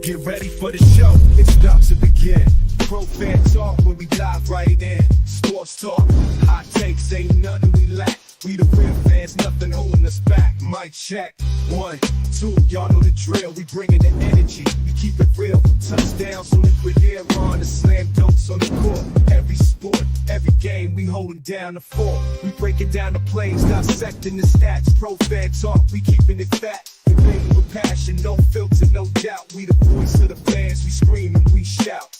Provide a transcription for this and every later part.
Get ready for the show, it's about to begin. Pro fan talk when we dive right in. Sports talk, hot takes, ain't nothing we lack. We the real fans, nothing holding us back. Mic check, 1, 2, y'all know the drill. We bringing the energy, we keep it real. Touchdowns on liquid air, on the slam dunks on the court. Every sport, every game, we holding down the fort. We breaking down the plays, dissecting the stats. Pro fan talk, we keeping it fat. Debating with passion, no filter, no doubt. We the voice of the fans, we scream and we shout.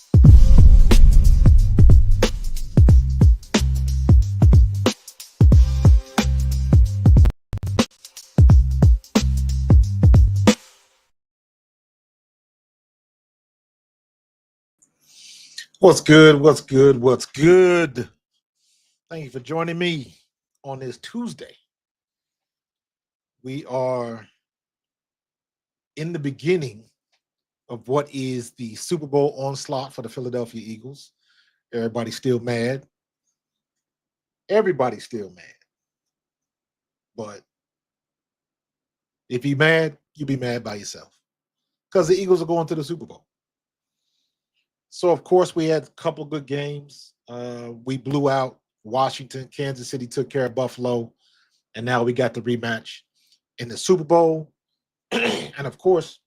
What's good? What's good? What's good? Thank you for joining me on this Tuesday. We are in the beginning of what is the Super Bowl onslaught for the Philadelphia Eagles. Everybody's still mad. Everybody's still mad. But if you're mad, you be mad by yourself because the Eagles are going to the Super Bowl. So, of course, we had a couple good games. We blew out Washington. Kansas City took care of Buffalo. And now we got the rematch in the Super Bowl. And, of course,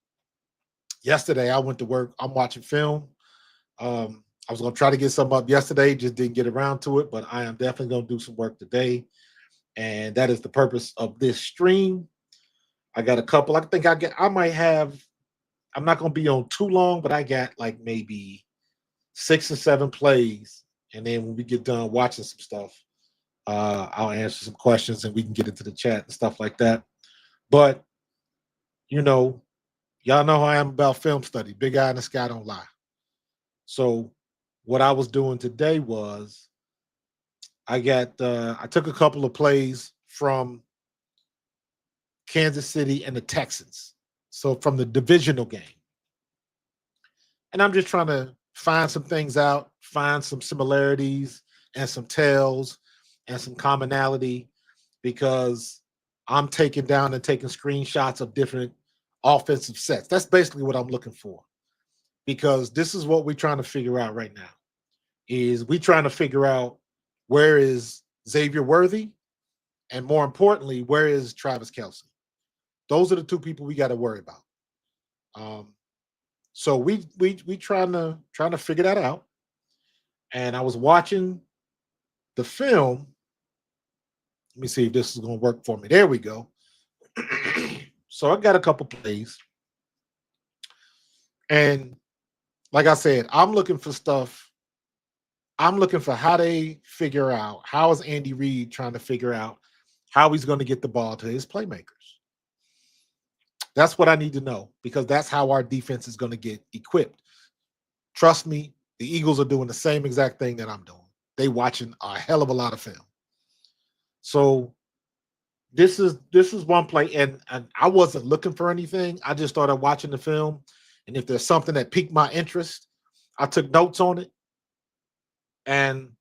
yesterday I went to work. I'm watching film. I was going to try to get some up yesterday. Just didn't get around to it. But I am definitely going to do some work today. And that is the purpose of this stream. I got a couple. I'm not going to be on too long, but I got like maybe 6 or 7 plays, and then when we get done watching some stuff, I'll answer some questions and we can get into the chat and stuff like that. But, y'all know how I am about film study. Big eye in the sky don't lie. So what I was doing today was I took a couple of plays from Kansas City and the Texans. So from the divisional game. And I'm just trying to find some things out, find some similarities and some tells and some commonality, because I'm taking down and taking screenshots of different offensive sets. That's basically what I'm looking for, because this is what we're trying to figure out right now. Is we trying to figure out where is Xavier Worthy, and more importantly, where is Travis Kelce? Those are the two people we got to worry about. So we trying to figure that out. And I was watching the film. Let me see if this is going to work for me. There we go. So I got a couple plays. And like I said, I'm looking for stuff. I'm looking for how they figure out, how is Andy Reid trying to figure out how he's going to get the ball to his playmakers. That's what I need to know, because that's how our defense is going to get equipped. Trust me, the Eagles are doing the same exact thing that I'm doing. They watching a hell of a lot of film. So this is one play, and I wasn't looking for anything. I just started watching the film, and if there's something that piqued my interest, I took notes on it, and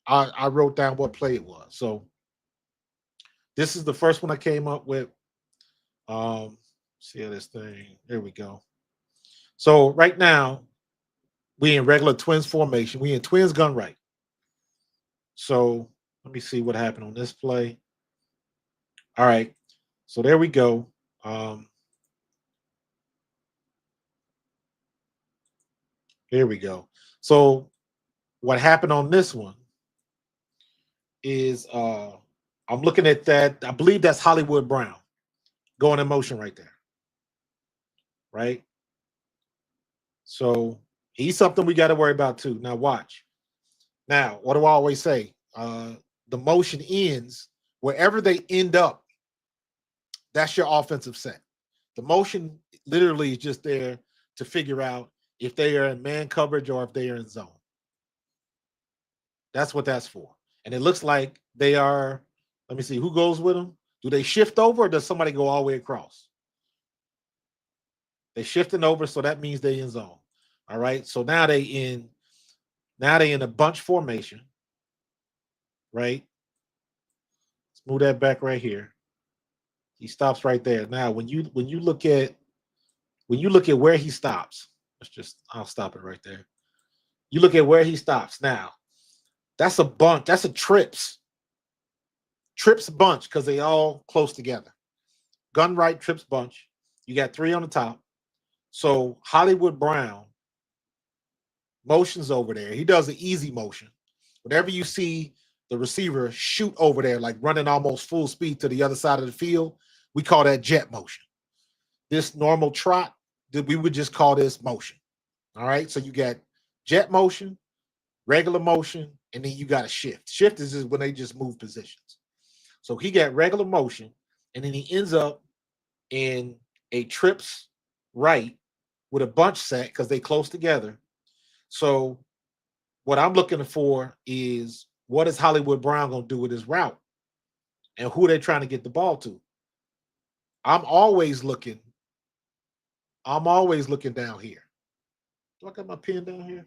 I wrote down what play it was. So this is the first one I came up with. See how this thing, there we go. So right now we in regular twins formation. We in twins gun right. So let me see what happened on this play. All right. So there we go. Here we go. So what happened on this one is I'm looking at that. I believe that's Hollywood Brown going in motion right there. Right? So he's something we got to worry about too. Now watch. Now, what do I always say? The motion ends wherever they end up. That's your offensive set. The motion literally is just there to figure out if they are in man coverage or if they are in zone. That's what that's for. And it looks like they are. Let me see who goes with them. Do they shift over, or does somebody go all the way across? They shifting over, so that means they in zone. All right. So now they in a bunch formation. Right. Let's move that back right here. He stops right there. Now, when you look at when you look at where he stops, I'll stop it right there. You look at where he stops. Now, that's a bunch. That's a trips bunch because they all close together. Gun right, trips bunch. You got 3 on the top. So Hollywood Brown motions over there. He does an easy motion. Whenever you see the receiver shoot over there, like running almost full speed to the other side of the field, we call that jet motion. This normal trot, we would just call this motion. All right. So you got jet motion, regular motion, and then you got a shift. Shift is just when they just move positions. So he got regular motion, and then he ends up in a trips right with a bunch set because they close together. So what I'm looking for is what is Hollywood Brown going to do with his route and who they're trying to get the ball to. I'm always looking down here. Do I got my pen down here?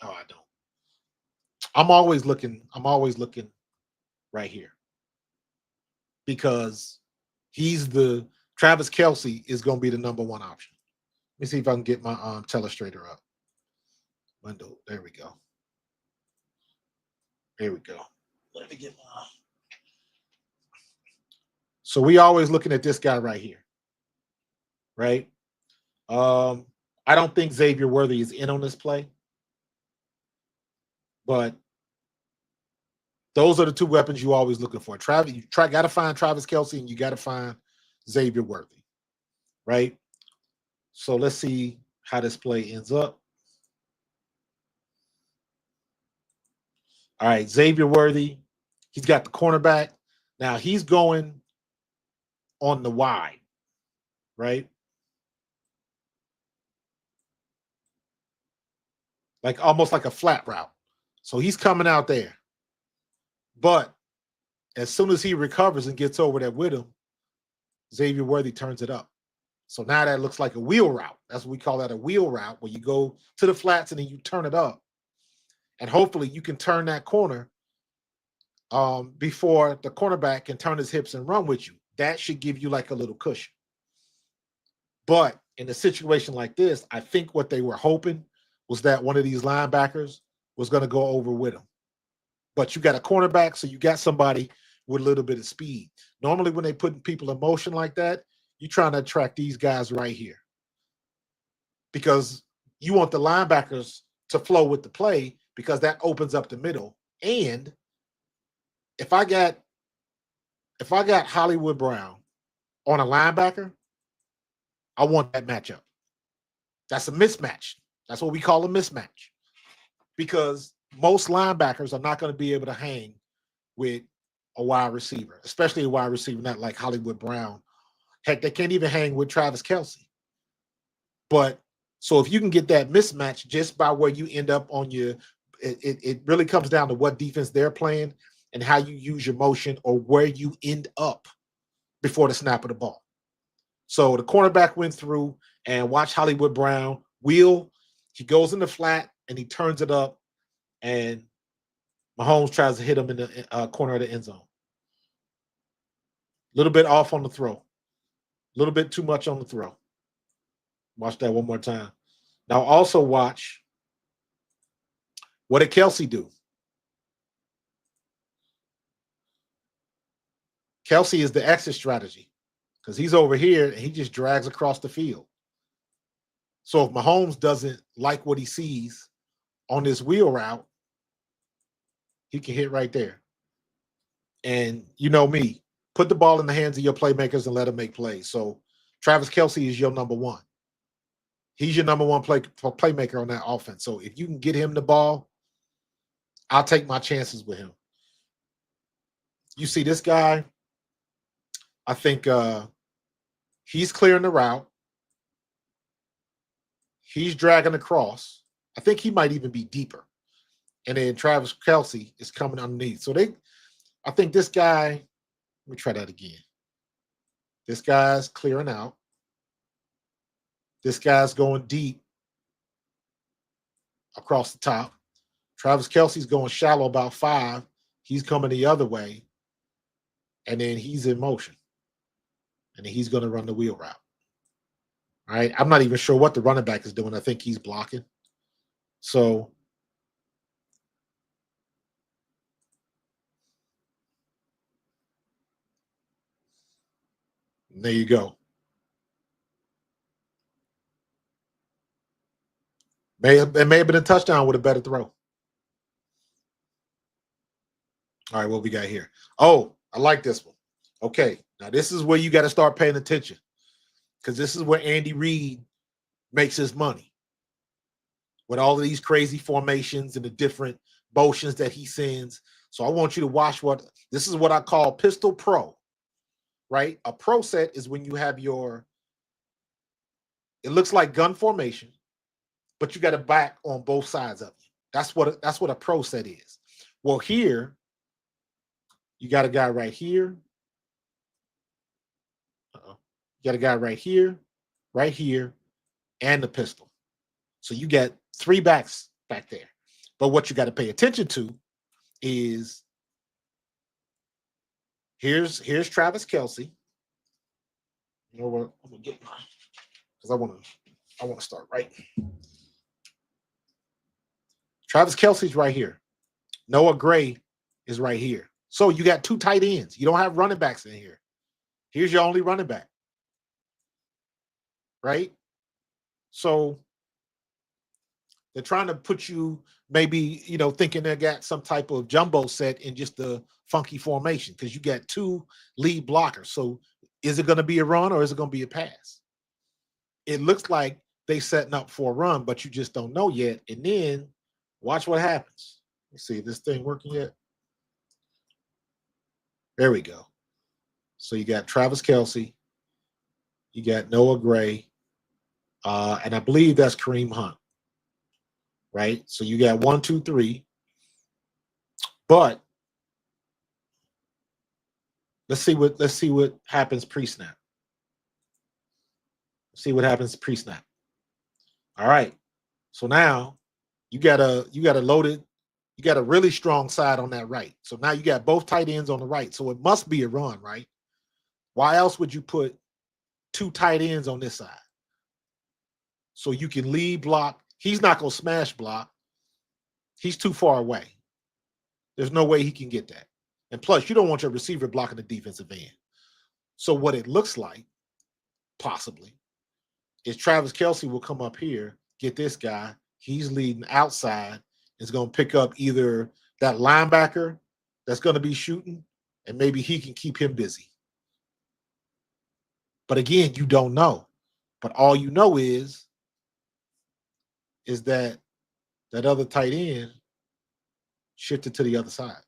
Oh, I don't. I'm always looking right here because Travis Kelce is going to be the number one option. Let me see if I can get my telestrator up. Window. There we go. There we go. Let me get my. So we always looking at this guy right here, right? I don't think Xavier Worthy is in on this play, but those are the 2 weapons you always looking for. Got to find Travis Kelce and you got to find Xavier Worthy, right? So let's see how this play ends up. All right, Xavier Worthy, he's got the cornerback. Now he's going on the wide, right? Like almost like a flat route. So he's coming out there. But as soon as he recovers and gets over there with him, Xavier Worthy turns it up. So now that looks like a wheel route. That's what we call that, a wheel route, where you go to the flats and then you turn it up. And hopefully you can turn that corner before the cornerback can turn his hips and run with you. That should give you like a little cushion. But in a situation like this, I think what they were hoping was that one of these linebackers was going to go over with him. But you got a cornerback, so you got somebody with a little bit of speed. Normally when they put people in motion like that, you're trying to attract these guys right here because you want the linebackers to flow with the play because that opens up the middle. And if I got Hollywood Brown on a linebacker, I want that matchup. That's a mismatch. That's what we call a mismatch because most linebackers are not going to be able to hang with a wide receiver, especially a wide receiver not like Hollywood Brown. Heck, they can't even hang with Travis Kelce. But so if you can get that mismatch just by where you end up on your, it really comes down to what defense they're playing and how you use your motion or where you end up before the snap of the ball. So the cornerback went through and watch Hollywood Brown wheel. He goes in the flat and he turns it up, and Mahomes tries to hit him in the corner of the end zone. A little bit off on the throw. A little bit too much on the throw. Watch that one more time. Now also watch, what did Kelce do? Kelce is the exit strategy because he's over here and he just drags across the field. So if Mahomes doesn't like what he sees on this wheel route, he can hit right there. And you know me, put the ball in the hands of your playmakers and let them make plays. So Travis Kelce is your number one. He's your number one playmaker on that offense. So if you can get him the ball, I'll take my chances with him. You see this guy, I think he's clearing the route. He's dragging across. I think he might even be deeper. And then Travis Kelce is coming underneath. So I think this guy, let me try that again. This guy's clearing out. This guy's going deep across the top. Travis Kelce's going shallow about 5. He's coming the other way. And then he's in motion. And then he's going to run the wheel route. All right. I'm not even sure what the running back is doing. I think he's blocking. So there you go. It may have been a touchdown with a better throw. All right, what we got here? Oh, I like this one. Okay, now this is where you got to start paying attention, because this is where Andy Reid makes his money with all of these crazy formations and the different motions that he sends. So I want you to watch what this is what I call pistol pro, right? A pro set is when you have it looks like gun formation, but you got a back on both sides of you. That's what a pro set is. Well, here you got a guy right here. Uh-oh. You got a guy right here, and the pistol. So you got 3 backs back there. But what you got to pay attention to is here's Travis Kelce. You know what? I'm gonna get mine because I want to start right. Travis Kelce's right here. Noah Gray is right here. So you got 2 tight ends. You don't have running backs in here. Here's your only running back. Right? So they're trying to put you maybe, thinking they got some type of jumbo set in just the funky formation because you got 2 lead blockers. So is it going to be a run or is it going to be a pass? It looks like they setting up for a run, but you just don't know yet. And then watch what happens. Let's see, this thing working yet? There we go. So you got Travis Kelce, you got Noah Gray, and I believe that's Kareem Hunt. Right? So you got 1, 2, 3. But let's see what happens pre-snap. See what happens pre-snap. All right. So now you got a really strong side on that right. So now you got both tight ends on the right. So it must be a run, right? Why else would you put 2 tight ends on this side? So you can lead block. He's not going to smash block. He's too far away. There's no way he can get that. And plus, you don't want your receiver blocking the defensive end. So what it looks like, possibly, is Travis Kelce will come up here, get this guy. He's leading outside. Is going to pick up either that linebacker that's going to be shooting, and maybe he can keep him busy. But again, you don't know. But all you know is that other tight end shifted to the other side.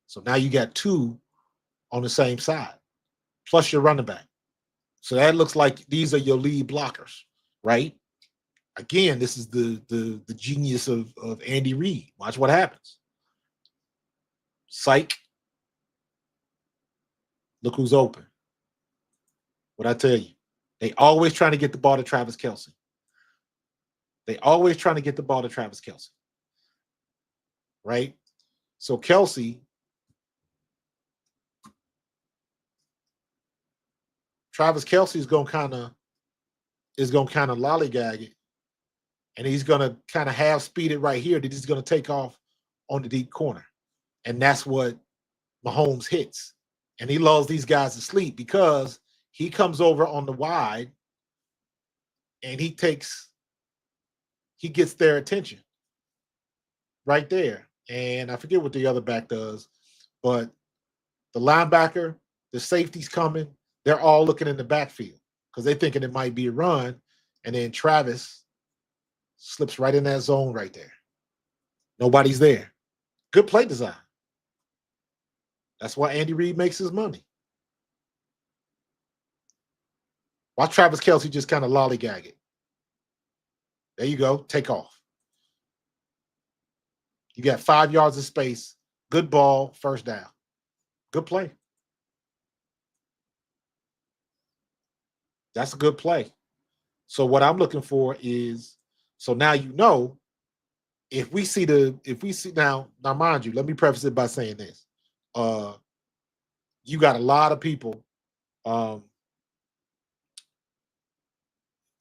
So now you got 2 on the same side, plus your running back. So that looks like these are your lead blockers, right? Again, this is the genius of Andy Reid. Watch what happens. Psych. Look who's open. What I tell you, they always trying to get the ball to Travis Kelce. Right? So Kelce, Travis Kelce is going to kind of lollygag it, and he's going to kind of half speed it right here. That he's going to take off on the deep corner, and that's what Mahomes hits. And he lulls these guys to sleep because he comes over on the wide, and he gets their attention right there. And I forget what the other back does, but the linebacker, the safety's coming. They're all looking in the backfield because they're thinking it might be a run. And then Travis slips right in that zone right there. Nobody's there. Good play design. That's why Andy Reid makes his money. Watch Travis Kelce just kind of lollygag it. There you go. Take off. You got 5 yards of space. Good ball. First down. Good play. That's a good play. So what I'm looking for is, so now if we see now mind you, let me preface it by saying this. You got a lot of people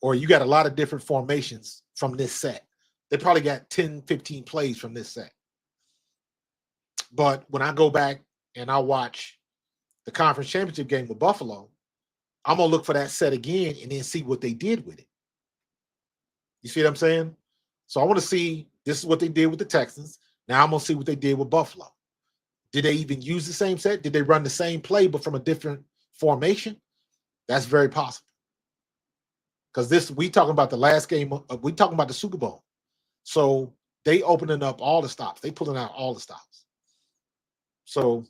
or you got a lot of different formations from this set. They probably got 10, 15 plays from this set. But when I go back and I watch the conference championship game with Buffalo, I'm going to look for that set again and then see what they did with it. You see what I'm saying? So I want to see, this is what they did with the Texans. Now I'm going to see what they did with Buffalo. Did they even use the same set? Did they run the same play but from a different formation? That's very possible. Because we talking about the last game, we talking about the Super Bowl. So they opening up all the stops. They pulling out all the stops. So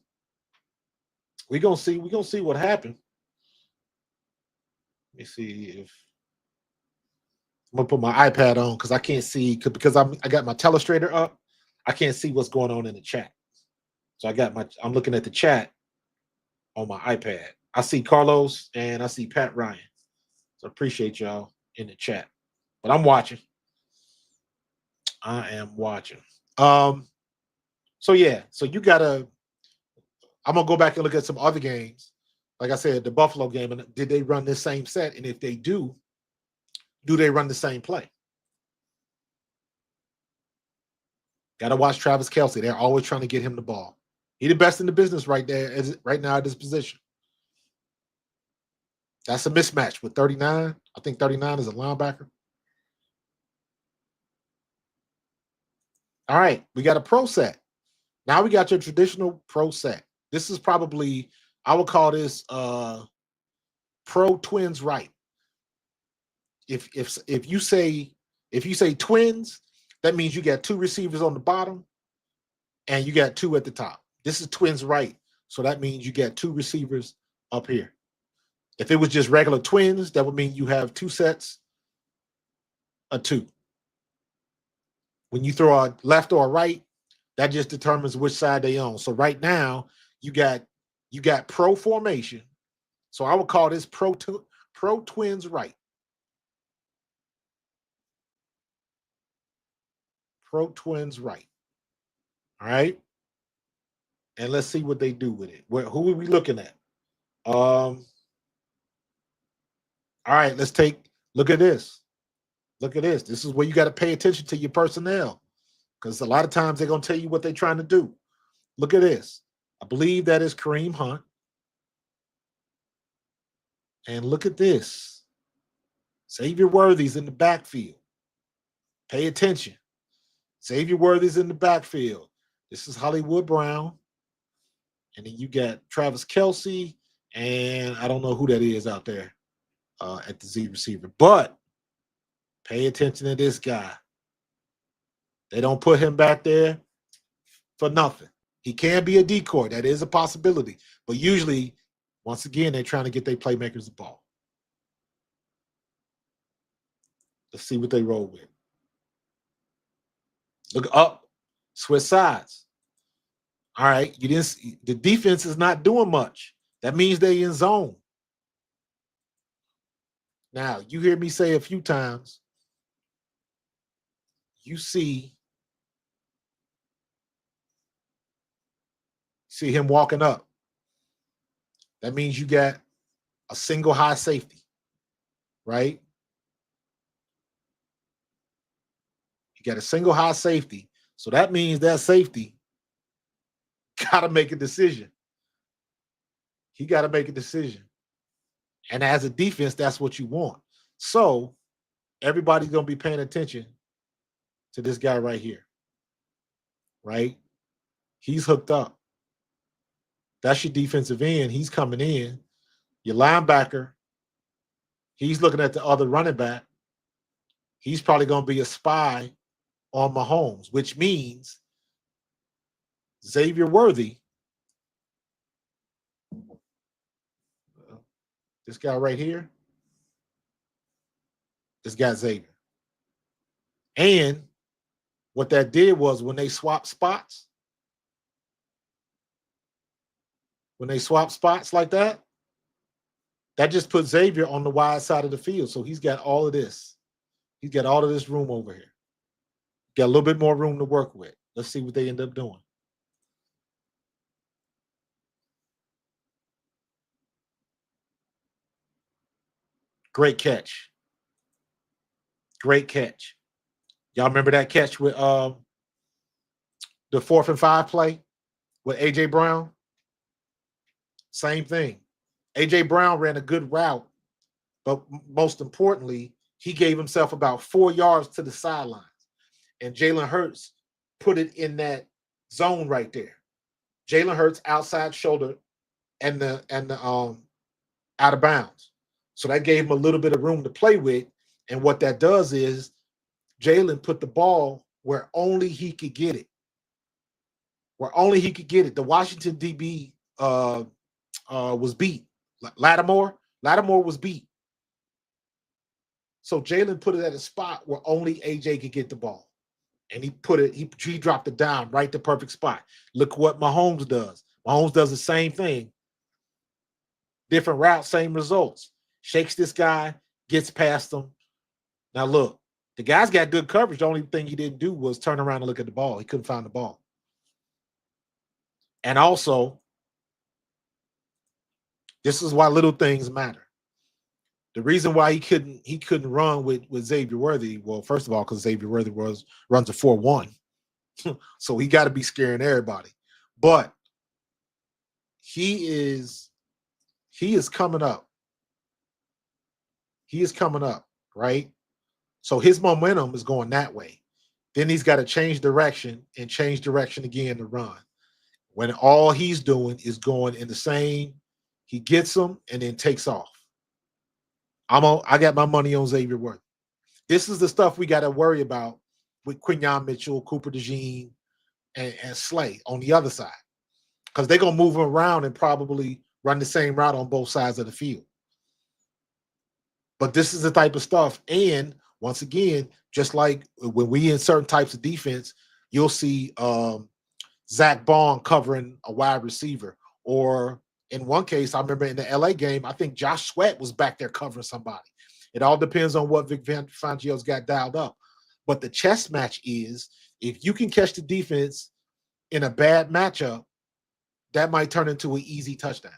we're gonna see what happened. Let me see if I'm gonna put my iPad on because I can't see because I got my telestrator up. I can't see what's going on in the chat. So I'm looking at the chat on my iPad. I see Carlos and I see Pat Ryan. So appreciate y'all in the chat. But I'm watching. I am watching. So yeah, so I'm gonna go back and look at some other games. Like I said, the Buffalo game, and did they run this same set? And if they do they run the same play? Gotta watch Travis Kelce. They're always trying to get him the ball. He's the best in the business right now at this position. That's a mismatch with 39. I think 39 is a linebacker. All right, we got a pro set. Now we got your traditional pro set. This is probably, I would call this pro twins right. If you say twins, that means you got two receivers on the bottom and you got two at the top. This is twins right. So that means you got two receivers up here. If it was just regular twins, that would mean you have two sets of two. When you throw a left or a right, that just determines which side they own. So right now, you got pro formation. So I would call this pro twins right. Pro twins right. All right. And let's see what they do with it. Who are we looking at? All right, look at this. Look at this. This is where you got to pay attention to your personnel. Because a lot of times they're going to tell you what they're trying to do. Look at this. I believe that is Kareem Hunt. And look at this. Xavier Worthy's in the backfield. Pay attention. Xavier Worthy's in the backfield. This is Hollywood Brown. And then you got Travis Kelce. And I don't know who that is out there at the Z receiver. But pay attention to this guy. They don't put him back there for nothing. He can be a decoy. That is a possibility. But usually, once again, they're trying to get their playmakers the ball. Let's see what they roll with. Look up. Switch sides. All right. The defense is not doing much. That means they in zone. Now, you hear me say a few times, you see him walking up. That means you got a single high safety, right? You got a single high safety. So that means that safety got to make a decision. He got to make a decision. And as a defense, that's what you want. So everybody's going to be paying attention to this guy right here, right? He's hooked up. That's your defensive end. He's coming in. Your linebacker, he's looking at the other running back. He's probably going to be a spy on Mahomes, which means Xavier Worthy, this guy right here, this guy Xavier. And what that did was when they swapped spots like that, that just put Xavier on the wide side of the field. So he's got all of this. He's got all of this room over here. Got a little bit more room to work with. Let's see what they end up doing. Great catch. Great catch. Y'all remember that catch with the 4th and 5 play with AJ Brown? Same thing. AJ Brown ran a good route, but most importantly, he gave himself about 4 yards to the sidelines. And Jalen Hurts put it in that zone right there. Jalen Hurts outside shoulder and the out of bounds. So that gave him a little bit of room to play with. And what that does is Jalen put the ball where only he could get it. Where only he could get it. The Washington DB was beat. Lattimore was beat. So Jalen put it at a spot where only AJ could get the ball. And he put it, he dropped it down right the perfect spot. Look what Mahomes does. Mahomes does the same thing. Different route, same results. Shakes this guy, gets past him. Now look, the guy's got good coverage. The only thing he didn't do was turn around and look at the ball. He couldn't find the ball. And also, this is why little things matter. The reason why he couldn't run with Xavier Worthy, well, first of all, because Xavier Worthy runs a 4.1. So he got to be scaring everybody. But he is coming up. He is coming up, right? So his momentum is going that way. Then he's got to change direction and change direction again to run. When all he's doing is going in the same, he gets them and then takes off. I got my money on Xavier Worthy. This is the stuff we got to worry about with Quinyon Mitchell, Cooper DeJean, and Slay on the other side. Because they're going to move him around and probably run the same route on both sides of the field. But this is the type of stuff. And once again, just like when we in certain types of defense, you'll see Zach Bond covering a wide receiver. Or in one case, I remember in the LA game, I think Josh Sweat was back there covering somebody. It all depends on what Vic Fangio's got dialed up. But the chess match is, if you can catch the defense in a bad matchup, that might turn into an easy touchdown.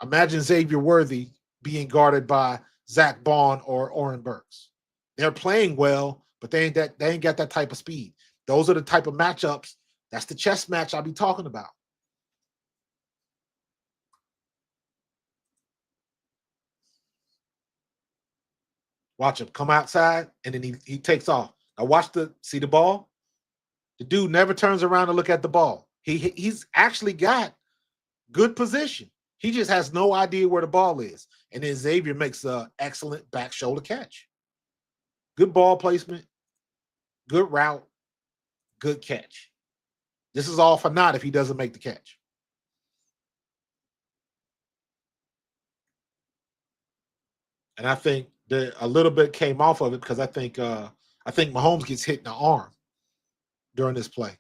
Imagine Xavier Worthy being guarded by Zach Bond or Oren Burks. They're playing well, but they ain't got that type of speed. Those are the type of matchups. That's the chess match I'll be talking about. Watch him come outside, and then he takes off. Now see the ball? The dude never turns around to look at the ball. He's actually got good position. He just has no idea where the ball is. And then Xavier makes an excellent back shoulder catch. Good ball placement, good route, good catch. This is all for naught if he doesn't make the catch. And I think that a little bit came off of it because I think Mahomes gets hit in the arm during this play.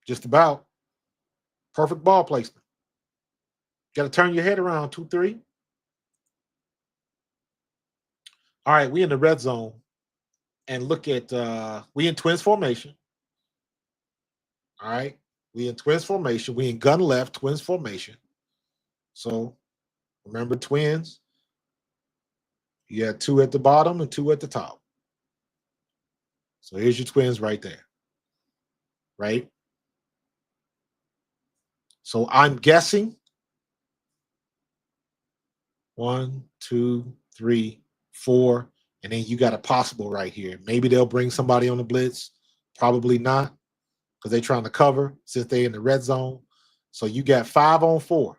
Just about. Perfect ball placement. Got to turn your head around, 2-3. All right, we in the red zone. And look at, we in twins formation. All right, we in twins formation. We in gun left, twins formation. So remember twins. You got 2 at the bottom and 2 at the top. So here's your twins right there. Right? So I'm guessing 1, 2, 3, 4, and then you got a possible right here. Maybe they'll bring somebody on the blitz. Probably not, because they're trying to cover since they're in the red zone. So you got 5 on 4.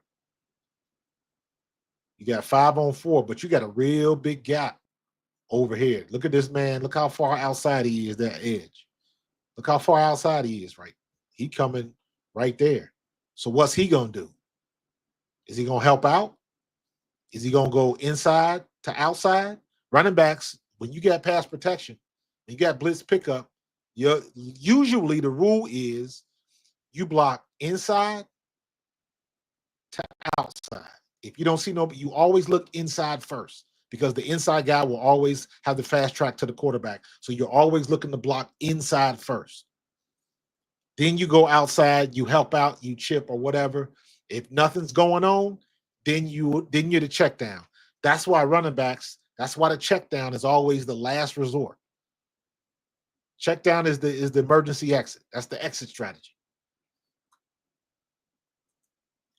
You got 5 on 4, but you got a real big gap over here. Look at this man. Look how far outside he is, that edge. Look how far outside he is, right? He coming right there. So what's he going to do? Is he going to help out? Is he going to go inside to outside? Running backs, when you got pass protection, you got blitz pickup, usually the rule is you block inside to outside. If you don't see nobody, you always look inside first because the inside guy will always have the fast track to the quarterback. So you're always looking to block inside first. Then you go outside, you help out, you chip or whatever. If nothing's going on, then you're the check down. That's why running backs, that's why the check down is always the last resort. Check down is the emergency exit. That's the exit strategy.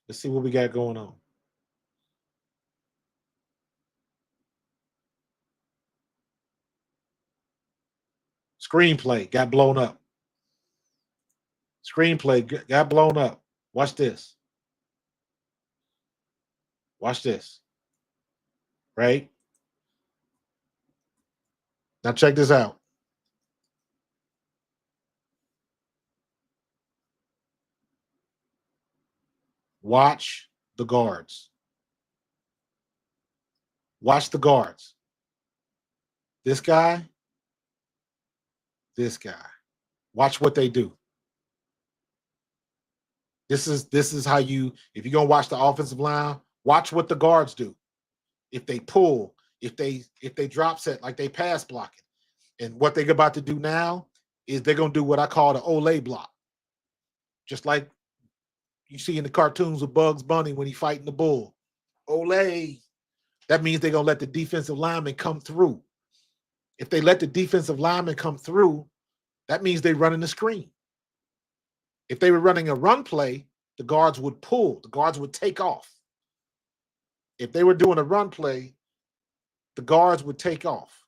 Let's see what we got going on. Screenplay got blown up. Screenplay got blown up. Watch this. Watch this. Right? Now check this out. Watch the guards. Watch the guards. This guy, this guy. Watch what they do. This is how you, if you're gonna watch the offensive line, watch what the guards do. If they pull, if they drop set like they pass blocking. And what they're about to do now is they're gonna do what I call the Olay block. Just like you see in the cartoons with Bugs Bunny when he's fighting the bull. Olay. That means they're gonna let the defensive lineman come through. If they let the defensive lineman come through, that means they're running the screen. If they were running a run play, the guards would pull, the guards would take off. If they were doing a run play, the guards would take off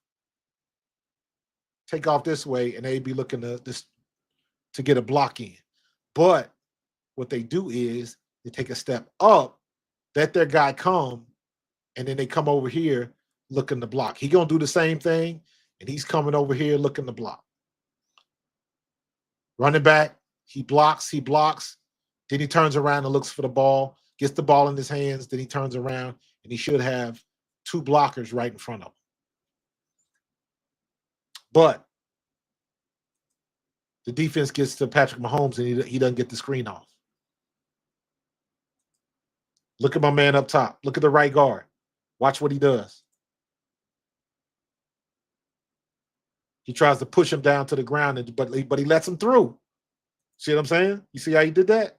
this way, and they'd be looking to get a block in. But what they do is they take a step up, let their guy come, and then they come over here looking to block. He's gonna do the same thing, and he's coming over here looking to block. Running back, he blocks, then he turns around and looks for the ball, gets the ball in his hands, then he turns around, and he should have two blockers right in front of him. But the defense gets to Patrick Mahomes, and he doesn't get the screen off. Look at my man up top. Look at the right guard. Watch what he does. He tries to push him down to the ground, but he lets him through. See what I'm saying? You see how he did that?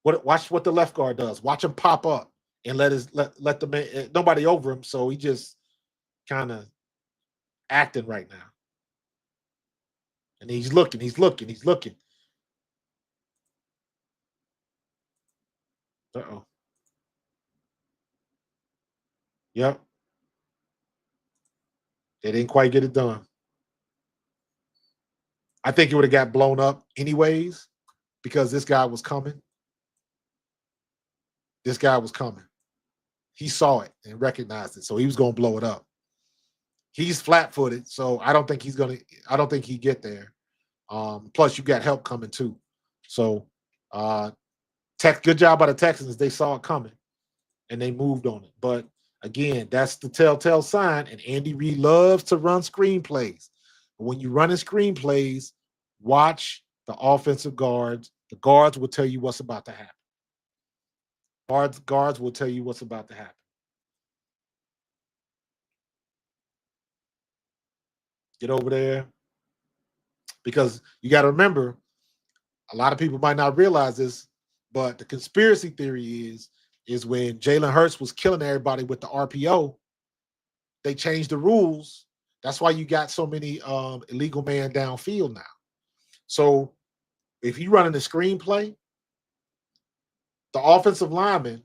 Watch what the left guard does. Watch him pop up and let the man, nobody over him, so he just kind of acting right now. And he's looking. Uh-oh. Yep. They didn't quite get it done. I think it would have got blown up anyways because this guy was coming. This guy was coming. He saw it and recognized it, so he was going to blow it up. He's flat-footed, so I don't think he'd get there. Plus, you got help coming too. So, good job by the Texans. They saw it coming, and they moved on it. But again, that's the telltale sign. And Andy Reid loves to run screenplays. But when you run in screenplays, watch the offensive guards. The guards will tell you what's about to happen. Guards will tell you what's about to happen. Get over there. Because you got to remember, a lot of people might not realize this, but the conspiracy theory is when Jalen Hurts was killing everybody with the RPO, they changed the rules. That's why you got so many illegal man downfield now. So if you're running a screenplay, the offensive lineman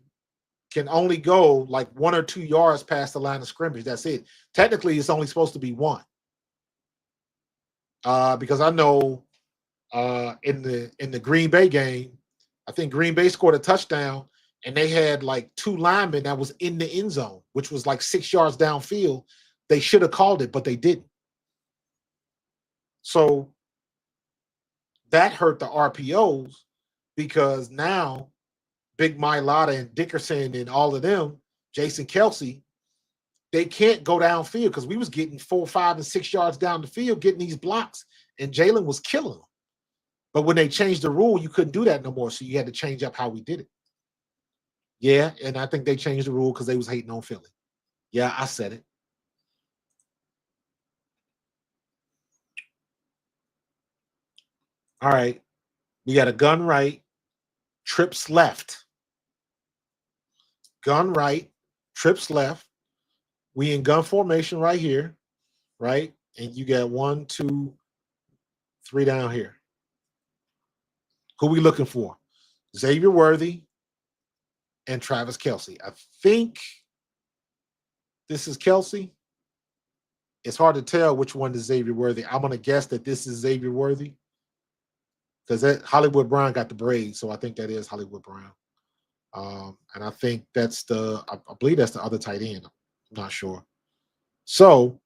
can only go like 1 or 2 yards past the line of scrimmage. That's it. Technically, it's only supposed to be 1. Because I know in the Green Bay game, I think Green Bay scored a touchdown, and they had like 2 linemen that was in the end zone, which was like 6 yards downfield. They should have called it, but they didn't. So that hurt the RPOs because now Big Mailata and Dickerson and all of them, Jason Kelsey, they can't go downfield because we was getting 4, 5, and 6 yards down the field getting these blocks, and Jalen was killing them. But when they changed the rule, you couldn't do that no more, so you had to change up how we did it. Yeah, and I think they changed the rule because they was hating on Philly. Yeah, I said it. All right, we got a gun right, trips left. Gun right, trips left. We in gun formation right here, right? And you got 1, 2, 3 down here. Who we looking for? Xavier Worthy and Travis Kelce. I think this is Kelce. It's hard to tell which one is Xavier Worthy. I'm going to guess that this is Xavier Worthy because Hollywood Brown got the braids, so I think that is Hollywood Brown. And I think that's I believe that's the other tight end. I'm not sure. So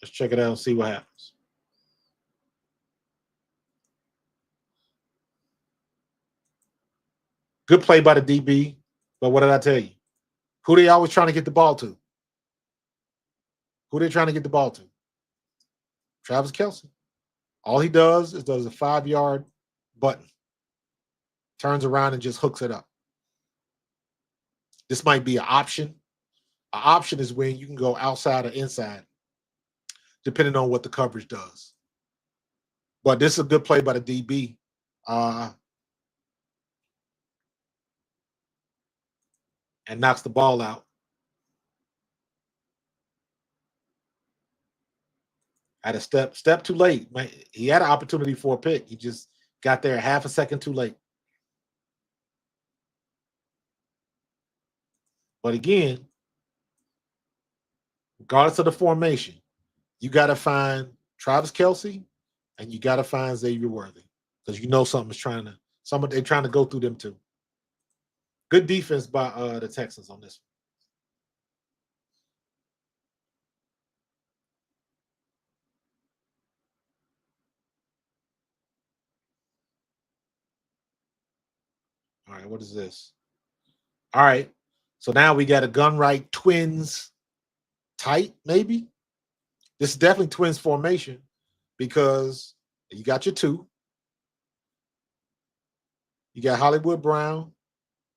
let's check it out and see what happens. Good play by the DB, but what did I tell you? Who they always trying to get the ball to? Who they trying to get the ball to? Travis Kelce. All he does is does a 5-yard button, turns around and just hooks it up. This might be an option. An option is when you can go outside or inside, depending on what the coverage does. But this is a good play by the DB. And knocks the ball out. At a step too late. He had an opportunity for a pick. He just got there half a second too late. But again, regardless of the formation, you got to find Travis Kelce and you got to find Xavier Worthy because you know they're trying to go through them too. Good defense by the Texans on this one. All right, what is this? All right, so now we got a gun right twins tight, maybe. This is definitely twins formation because you got your 2. You got Hollywood Brown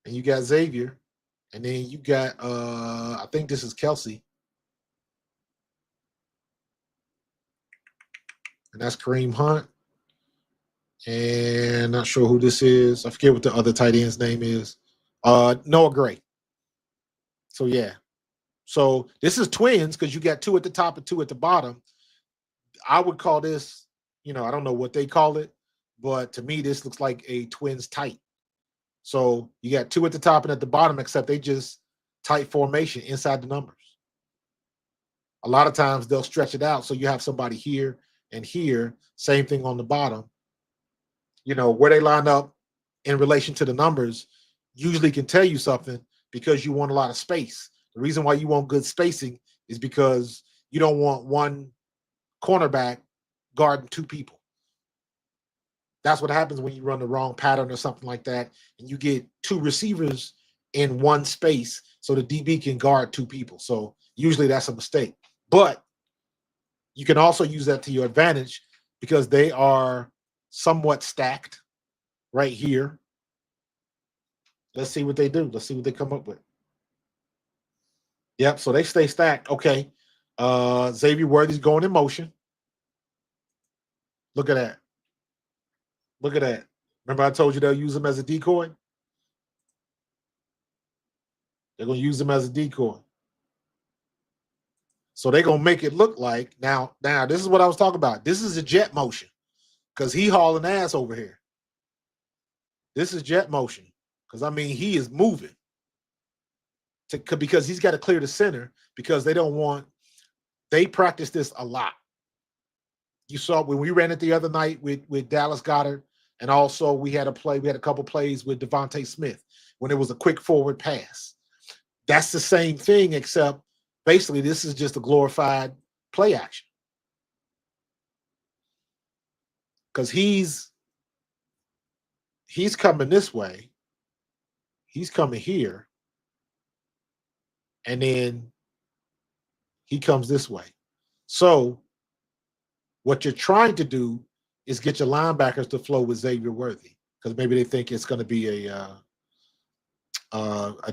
and you got Xavier. And then you got I think this is Kelce. And that's Kareem Hunt. And not sure who this is. I forget what the other tight end's name is. Noah Gray. So yeah. So this is twins because you got 2 at the top and 2 at the bottom. I would call this, I don't know what they call it, but to me, this looks like a twins tight. So you got 2 at the top and at the bottom, except they just tight formation inside the numbers. A lot of times they'll stretch it out. So you have somebody here and here, same thing on the bottom. Where they line up in relation to the numbers usually can tell you something because you want a lot of space. The reason why you want good spacing is because you don't want one cornerback guarding 2 people. That's what happens when you run the wrong pattern or something like that, and you get 2 receivers in one space so the DB can guard 2 people. So usually that's a mistake. But you can also use that to your advantage because they are somewhat stacked right here. Let's see what they do. Let's see what they come up with. Yep, so they stay stacked. Okay. Xavier Worthy's going in motion. Look at that. Look at that. Remember I told you they'll use him as a decoy? They're going to use him as a decoy. So they're going to make it look like, now, this is what I was talking about. This is a jet motion because he hauling ass over here. This is jet motion because, he is moving because he's got to clear the center because they practice this a lot. You saw when we ran it the other night with Dallas Goedert, and also we had a couple plays with Devontae Smith when it was a quick forward pass. That's the same thing, except basically this is just a glorified play action. Because he's coming this way. He's coming here. And then he comes this way. So what you're trying to do is get your linebackers to flow with Xavier Worthy because maybe they think it's going to be a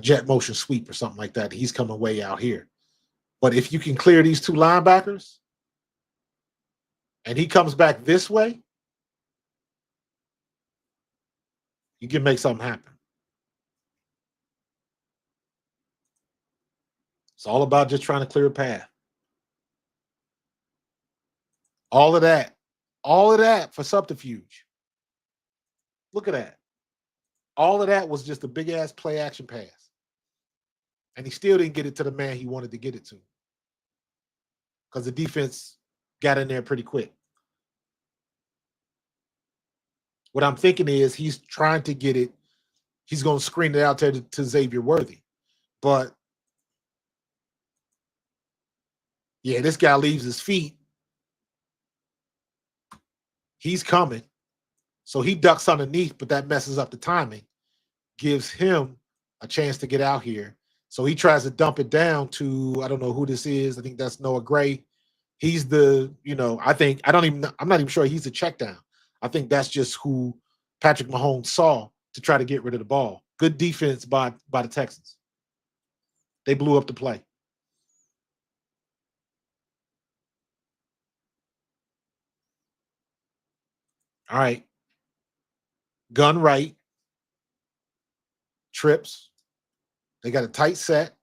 jet motion sweep or something like that. He's coming way out here. But if you can clear these 2 linebackers and he comes back this way, you can make something happen. It's all about just trying to clear a path. All of that for subterfuge. Look at that. All of that was just a big ass play action pass. And he still didn't get it to the man he wanted to get it to. Because the defense got in there pretty quick. What I'm thinking is he's trying to get it. He's going to screen it out to Xavier Worthy. But, yeah, this guy leaves his feet. He's coming. So he ducks underneath, but that messes up the timing. Gives him a chance to get out here. So he tries to dump it down to, I don't know who this is. I think that's Noah Gray. He's the, I'm not even sure he's the check down. I think that's just who Patrick Mahomes saw to try to get rid of the ball. Good defense by the Texans. They blew up the play. All right. Gun right. Trips. They got a tight set.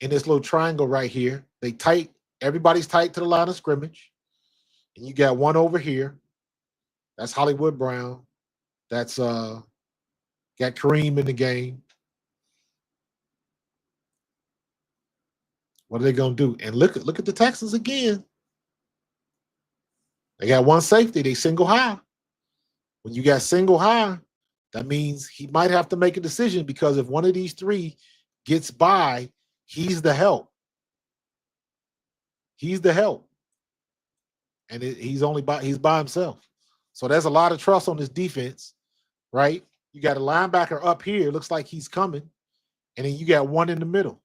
In this little triangle right here. They tight. Everybody's tight to the line of scrimmage. And you got one over here. That's Hollywood Brown. That's got Kareem in the game. What are they gonna do? And look at the Texans again. They got one safety. They single high. When you got single high, that means he might have to make a decision because if one of these three gets by, he's the help. He's the help. And he's by himself. So there's a lot of trust on this defense, right? You got a linebacker up here. Looks like he's coming. And then you got one in the middle.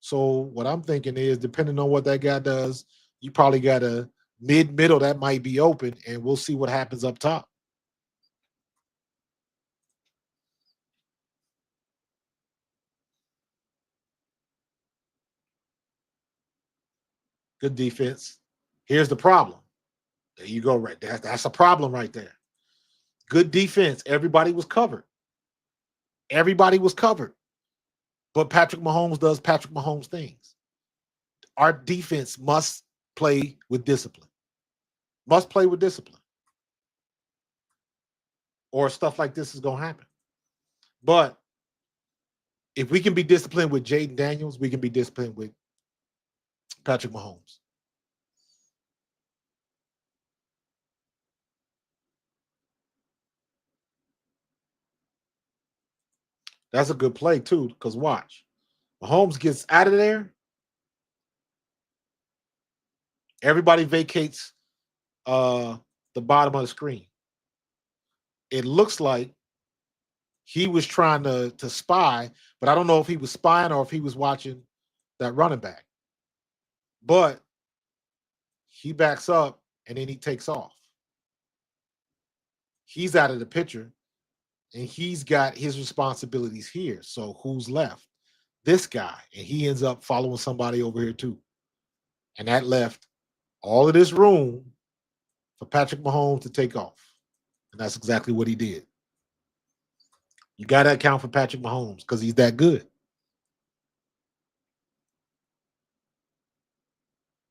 So what I'm thinking is, depending on what that guy does, you probably got a middle that might be open, and we'll see what happens up top. Good defense. Here's the problem. There you go, right there. That's a problem right there. Good defense. Everybody was covered. Everybody was covered. But Patrick Mahomes does Patrick Mahomes things. Our defense must play with discipline. Must play with discipline. Or stuff like this is going to happen. But if we can be disciplined with Jaden Daniels, we can be disciplined with Patrick Mahomes. That's a good play, too, because watch. Mahomes gets out of there. Everybody vacates the bottom of the screen. It looks like he was trying to spy, but I don't know if he was spying or if he was watching that running back. But he backs up and then he takes off. He's out of the picture and he's got his responsibilities here. So who's left? This guy. And he ends up following somebody over here too. And that left all of this room for Patrick Mahomes to take off. And that's exactly what he did. You got to account for Patrick Mahomes because he's that good.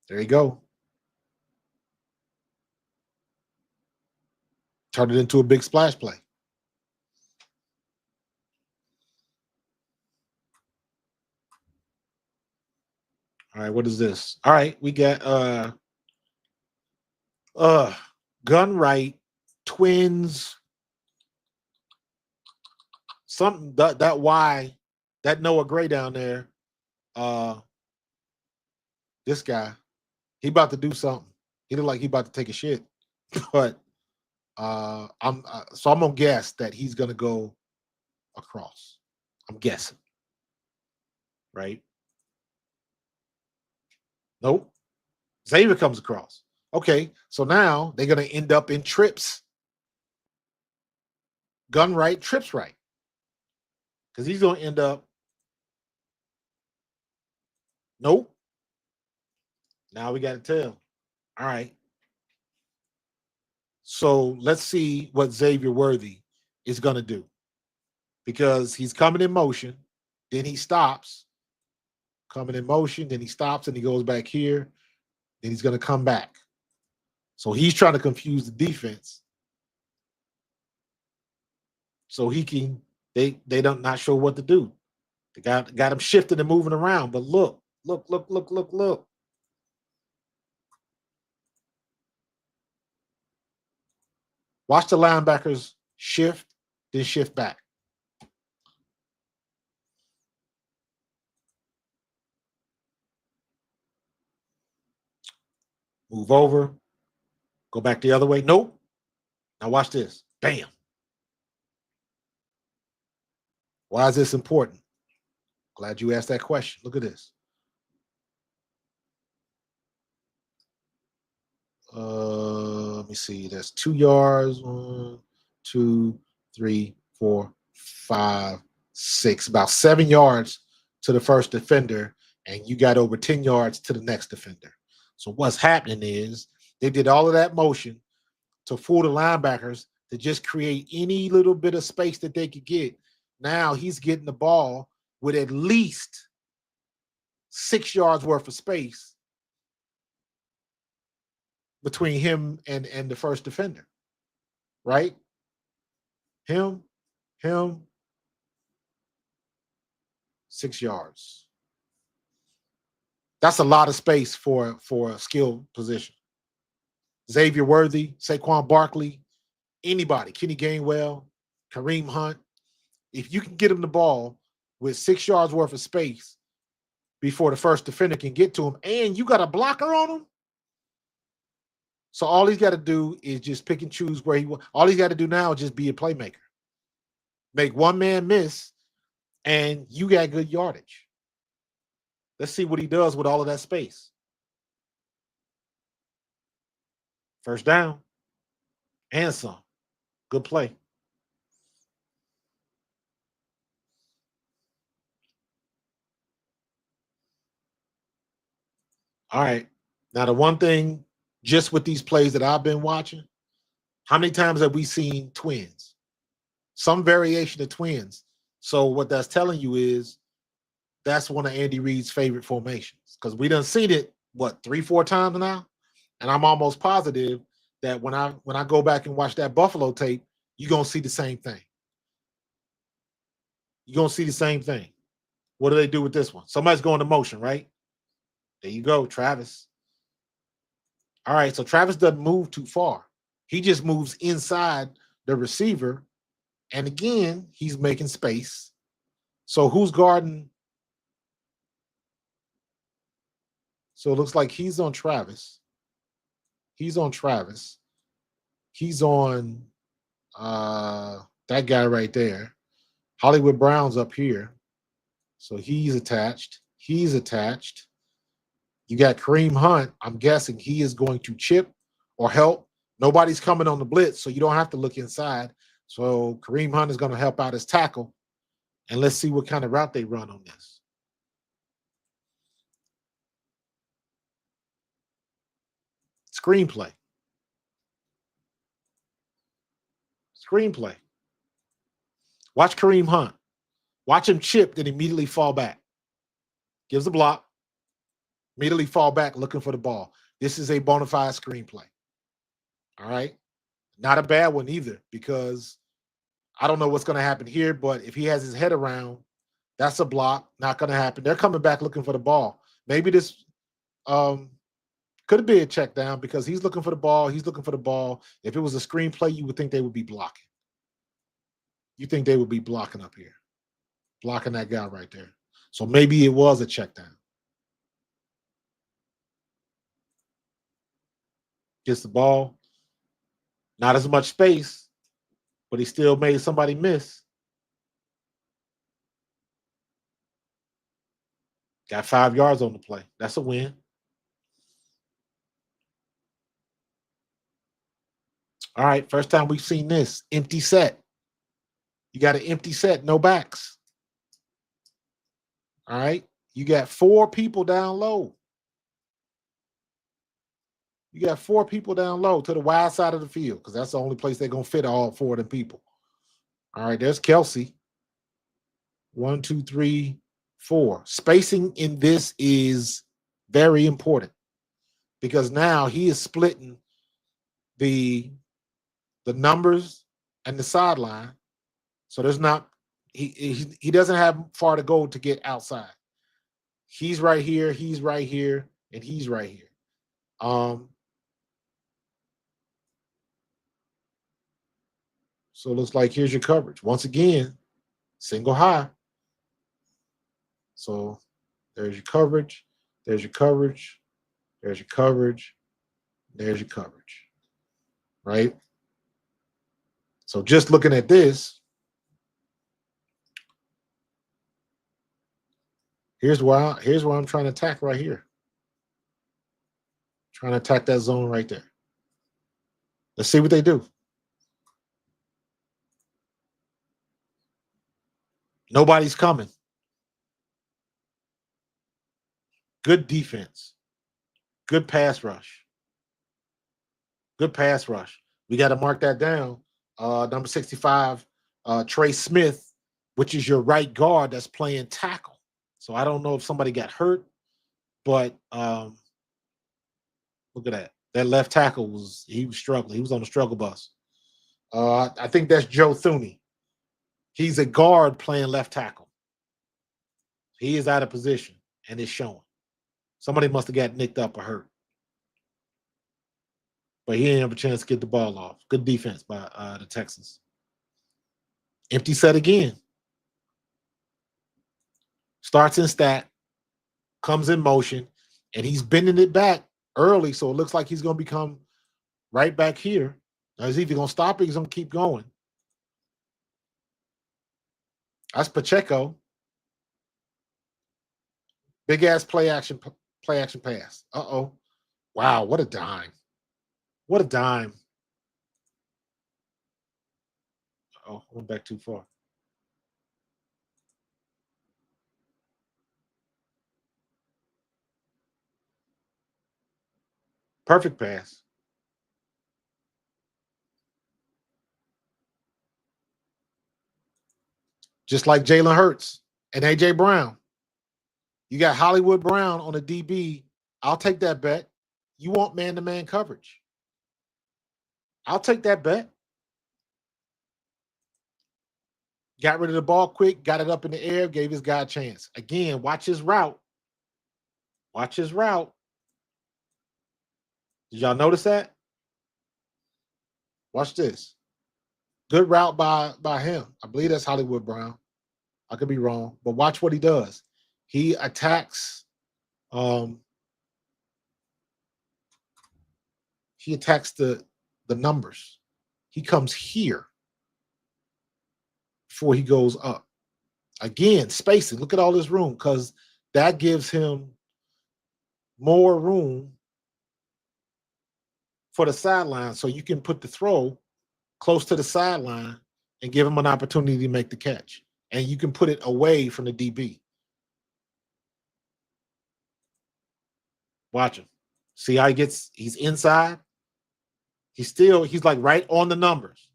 There you go. Turn it into a big splash play. All right, what is this? All right, we got gun right, twins, something that Y, that Noah Gray down there, this guy, he about to do something. He look like he about to take a shit. But I'm gonna guess that he's gonna go across. I'm guessing. Right? Nope. Xavier comes across. Okay, so now they're gonna end up in trips. Gun right, trips right. Because he's gonna end up. Nope. Now we got to tell. All right. So let's see what Xavier Worthy is going to do. Because he's coming in motion. Then he stops. coming in motion, then he stops and he goes back here, then he's going to come back. So he's trying to confuse the defense. So they don't not sure what to do. They got him shifting and moving around. But look. Watch the linebackers shift, then shift back. Move over. Go back the other way. Nope. Now watch this. Bam. Why is this important? Glad you asked that question. Look at this. Let me see. That's 2 yards. 1, 2, 3, 4, 5, 6. About 7 yards to the first defender, and you got over 10 yards to the next defender. So what's happening is they did all of that motion to fool the linebackers to just create any little bit of space that they could get. Now he's getting the ball with at least 6 yards worth of space between him and the first defender, right? Him, 6 yards. That's a lot of space for a skill position. Xavier Worthy, Saquon Barkley, anybody, Kenny Gainwell, Kareem Hunt. If you can get him the ball with 6 yards worth of space before the first defender can get to him, and you got a blocker on him, so all he's got to do is just pick and choose where he wants. All he's got to do now is just be a playmaker. Make one man miss, and you got good yardage. Let's see what he does with all of that space. First down and some. Good play. All right. Now, the one thing just with these plays that I've been watching, how many times have we seen twins? Some variation of twins. So what that's telling you is that's one of Andy Reid's favorite formations, because we done seen it, 3-4 times now? And I'm almost positive that when I go back and watch that Buffalo tape, you're going to see the same thing. You're going to see the same thing. What do they do with this one? Somebody's going to motion, right? There you go, Travis. All right, so Travis doesn't move too far. He just moves inside the receiver. And again, he's making space. So who's guarding? So it looks like he's on Travis. He's on Travis. He's on that guy right there. Hollywood Brown's up here. So he's attached. He's attached. You got Kareem Hunt. I'm guessing he is going to chip or help. Nobody's coming on the blitz, so you don't have to look inside. So Kareem Hunt is going to help out his tackle. And let's see what kind of route they run on this. Screenplay. Screenplay. Watch Kareem Hunt. Watch him chip, then immediately fall back. Gives a block. Immediately fall back looking for the ball. This is a bona fide screenplay. All right? Not a bad one either, because I don't know what's going to happen here, but if he has his head around, that's a block. Not going to happen. They're coming back looking for the ball. Maybe this could be a check down because he's looking for the ball. He's looking for the ball. If it was a screenplay, you would think they would be blocking. You think they would be blocking up here. Blocking that guy right there. So maybe it was a check down. Gets the ball. Not as much space, but he still made somebody miss. Got 5 yards on the play. That's a win. All right, first time we've seen this. Empty set. You got an empty set, no backs. All right, you got 4 people down low. You got 4 people down low to the wide side of the field, because that's the only place they're going to fit all 4 of them people. All right, there's Kelsey. 1, 2, 3, 4. Spacing in this is very important because now he is splitting the numbers and the sideline. So there's not he doesn't have far to go to get outside. He's right here, and he's right here. So it looks like here's your coverage. Once again, single high. So there's your coverage, there's your coverage, there's your coverage, there's your coverage, right? So just looking at this, here's where I'm trying to attack right here. Trying to attack that zone right there. Let's see what they do. Nobody's coming. Good defense. Good pass rush. Good pass rush. We got to mark that down. Number 65, Trey Smith, which is your right guard that's playing tackle. So I don't know if somebody got hurt, but look at that. That left tackle was struggling. He was on the struggle bus. I think that's Joe Thuney. He's a guard playing left tackle. He is out of position, and it's showing. Somebody must have got nicked up or hurt. But he didn't have a chance to get the ball off. Good defense by the Texans. Empty set again. Starts in stat, comes in motion, and he's bending it back early, so it looks like he's going to become right back here. Now, he's either going to stop or he's going to keep going. That's Pacheco. Big ass play action pass. Uh-oh. Wow, what a dime. What a dime. Oh, I went back too far. Perfect pass. Just like Jalen Hurts and A.J. Brown. You got Hollywood Brown on a DB. I'll take that bet. You want man-to-man coverage. I'll take that bet. Got rid of the ball quick, got it up in the air, gave his guy a chance. Again, watch his route. Watch his route. Did y'all notice that? Watch this. Good route by him. I believe that's Hollywood Brown. I could be wrong, but watch what he does. He attacks. He attacks the numbers. He comes here before he goes up. Again, spacing. Look at all this room because that gives him more room for the sideline, so you can put the throw close to the sideline and give him an opportunity to make the catch. And you can put it away from the DB. Watch him. See how he's inside? He's like right on the numbers.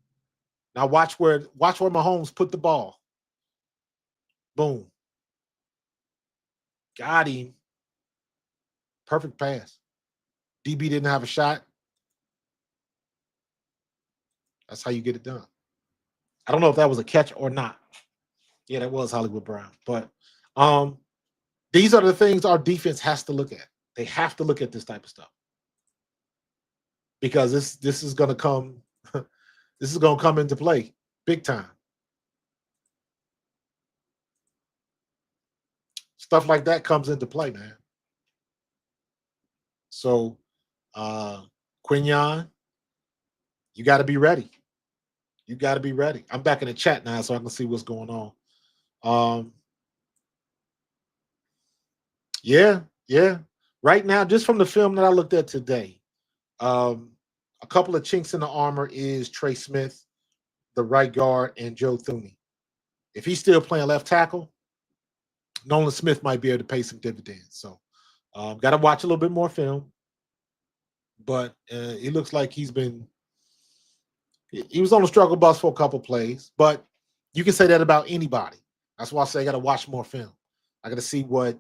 Now watch where Mahomes put the ball. Boom. Got him. Perfect pass. DB didn't have a shot. That's how you get it done. I don't know if that was a catch or not. Yeah, that was Hollywood Brown. But these are the things our defense has to look at. They have to look at this type of stuff. Because this is going to come this is going to come into play big time. Stuff like that comes into play, man. So Quignon, you got to be ready. You got to be ready. I'm back in the chat now so I can see what's going on. Yeah. Right now, just from the film that I looked at today, a couple of chinks in the armor is Trey Smith, the right guard, and Joe Thuney. If he's still playing left tackle, Nolan Smith might be able to pay some dividends. So got to watch a little bit more film. But it looks like he was on the struggle bus for a couple plays. But you can say that about anybody. That's why I say I got to watch more film. I got to see what,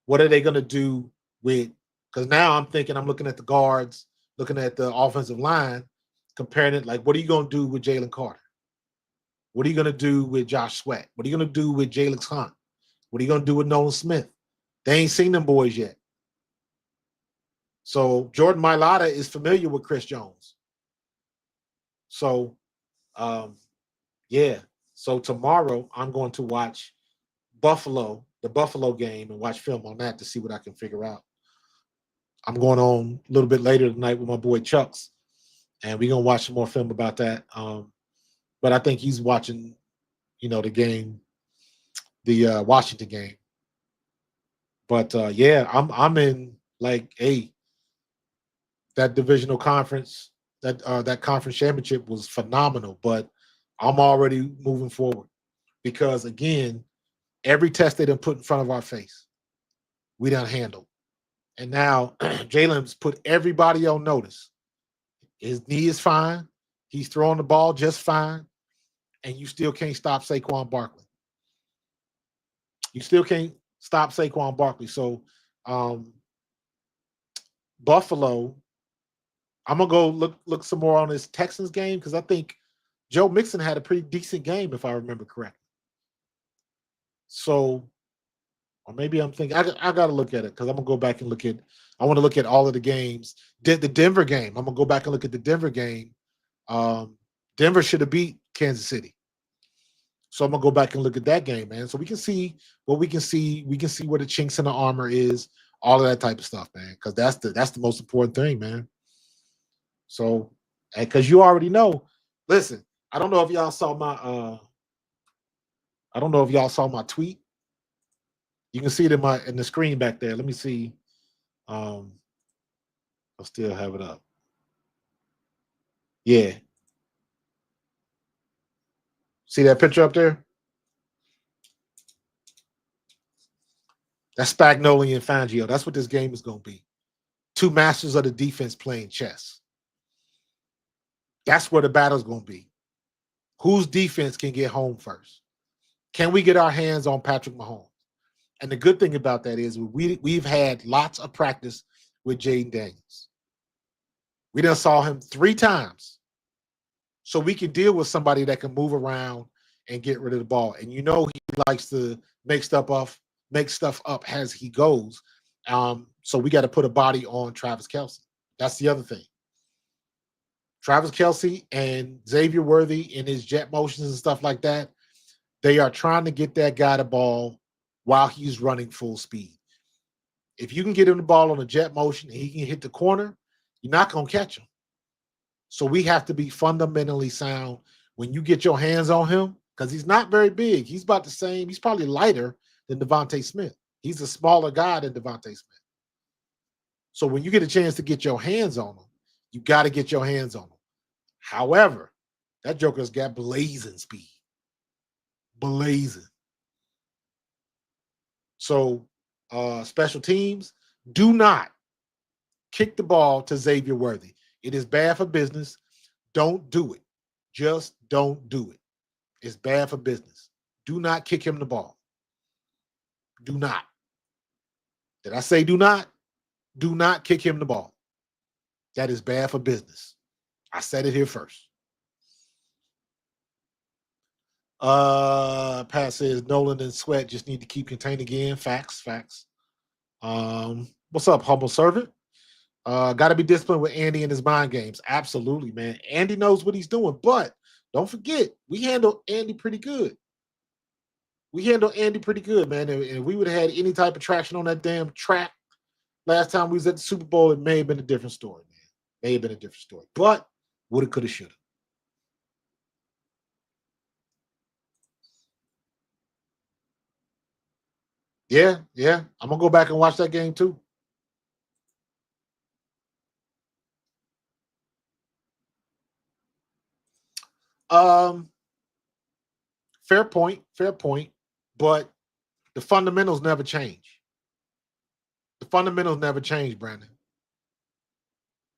what are they going to do with, because now I'm thinking, I'm looking at the guards, looking at the offensive line, comparing it, like, what are you going to do with Jalen Carter? What are you going to do with Josh Sweat? What are you going to do with Jalen Hunt? What are you going to do with Nolan Smith? They ain't seen them boys yet. So Jordan Mailata is familiar with Chris Jones. So, yeah. So tomorrow I'm going to watch the Buffalo game, and watch film on that to see what I can figure out. I'm going on a little bit later tonight with my boy Chucks, and we're going to watch some more film about that. But I think he's watching, the game, the Washington game. But yeah, I'm in, like, hey, that divisional conference, that conference championship was phenomenal. But I'm already moving forward because, again, every test they done put in front of our face, we done handled. And now Jalen's put everybody on notice. His knee is fine. He's throwing the ball just fine. And you still can't stop Saquon Barkley. You still can't stop Saquon Barkley. So Buffalo, I'm gonna go look some more on this Texans game, because I think Joe Mixon had a pretty decent game, if I remember correctly. So, or maybe I'm thinking I got to look at it, because I'm gonna go back and look at. I want to look at all of the games. The Denver game, I'm gonna go back and look at the Denver game. Denver should have beat Kansas City. So I'm gonna go back and look at that game, man. So we can see what we can see. We can see where the chinks in the armor is, all of that type of stuff, man. Because that's the most important thing, man. So, because you already know. Listen, I don't know if y'all saw my tweet. You can see it in the screen back there. Let me see. I'll still have it up. Yeah. See that picture up there? That's Spagnoli and Fangio. That's what this game is going to be. Two masters of the defense playing chess. That's where the battle's going to be. Whose defense can get home first? Can we get our hands on Patrick Mahomes? And the good thing about that is we've had lots of practice with Jaden Daniels. We done saw him 3 times. So we can deal with somebody that can move around and get rid of the ball. And he likes to make stuff up as he goes. So we got to put a body on Travis Kelce. That's the other thing. Travis Kelce and Xavier Worthy in his jet motions and stuff like that, they are trying to get that guy the ball while he's running full speed. If you can get him the ball on a jet motion and he can hit the corner, you're not going to catch him. So we have to be fundamentally sound when you get your hands on him, because he's not very big. He's about the same. He's probably lighter than Devontae Smith. He's a smaller guy than Devontae Smith. So when you get a chance to get your hands on him, you got to get your hands on him. However, that joker's got blazing speed. Blazing. So special teams, do not kick the ball to Xavier Worthy. It is bad for business. Don't do it. Just don't do it. It's bad for business. Do not kick him the ball. Do not. Did I say do not? Do not kick him the ball. That is bad for business. I said it here first. Pat says Nolan and Sweat just need to keep contained again. Facts. What's up, humble servant? Got to be disciplined with Andy and his mind games. Absolutely, man. Andy knows what he's doing, but don't forget, we handled Andy pretty good. Man. And if we would have had any type of traction on that damn track last time we was at the Super Bowl, it may have been a different story, man. May have been a different story. But woulda, coulda, shoulda. Yeah. I'm gonna go back and watch that game too. Fair point. But the fundamentals never change. Brandon.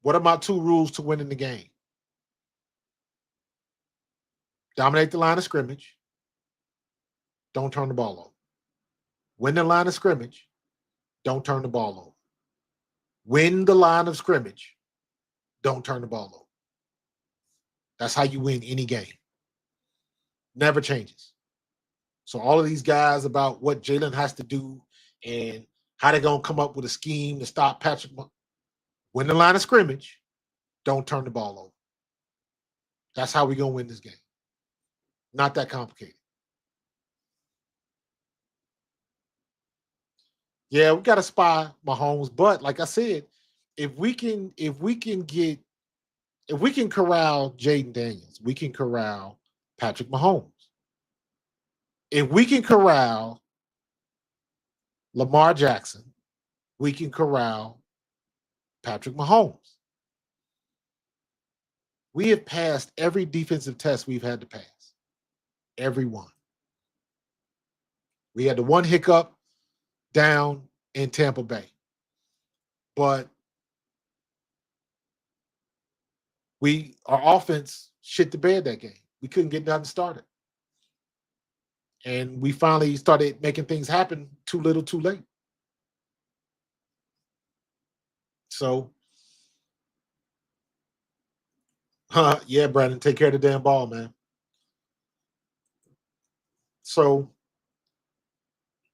What are my 2 rules to winning the game? Dominate the line of scrimmage. Don't turn the ball over. Win the line of scrimmage. Don't turn the ball over. Win the line of scrimmage. Don't turn the ball over. That's how you win any game. Never changes. So all of these guys about what Jalen has to do and how they're going to come up with a scheme to stop Patrick. Win the line of scrimmage. Don't turn the ball over. That's how we're going to win this game. Not that complicated. Yeah, we got to spy Mahomes, but like I said, if we can corral Jaden Daniels, we can corral Patrick Mahomes. If we can corral Lamar Jackson, we can corral Patrick Mahomes. We have passed every defensive test we've had to pass. Every one. We had the one hiccup down in Tampa Bay. But our offense shit the bed that game. We couldn't get nothing started. And we finally started making things happen too little, too late. So, yeah, Brandon, take care of the damn ball, man. So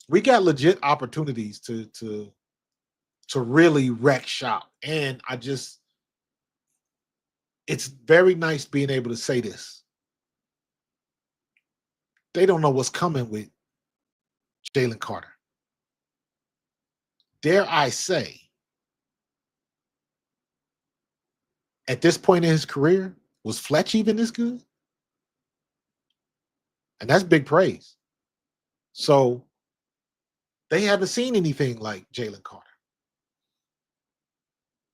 we got legit opportunities to really wreck shop. And it's very nice being able to say this. They don't know what's coming with Jalen Carter. Dare I say, at this point in his career, was Fletch even this good? And that's big praise. So they haven't seen anything like Jalen Carter.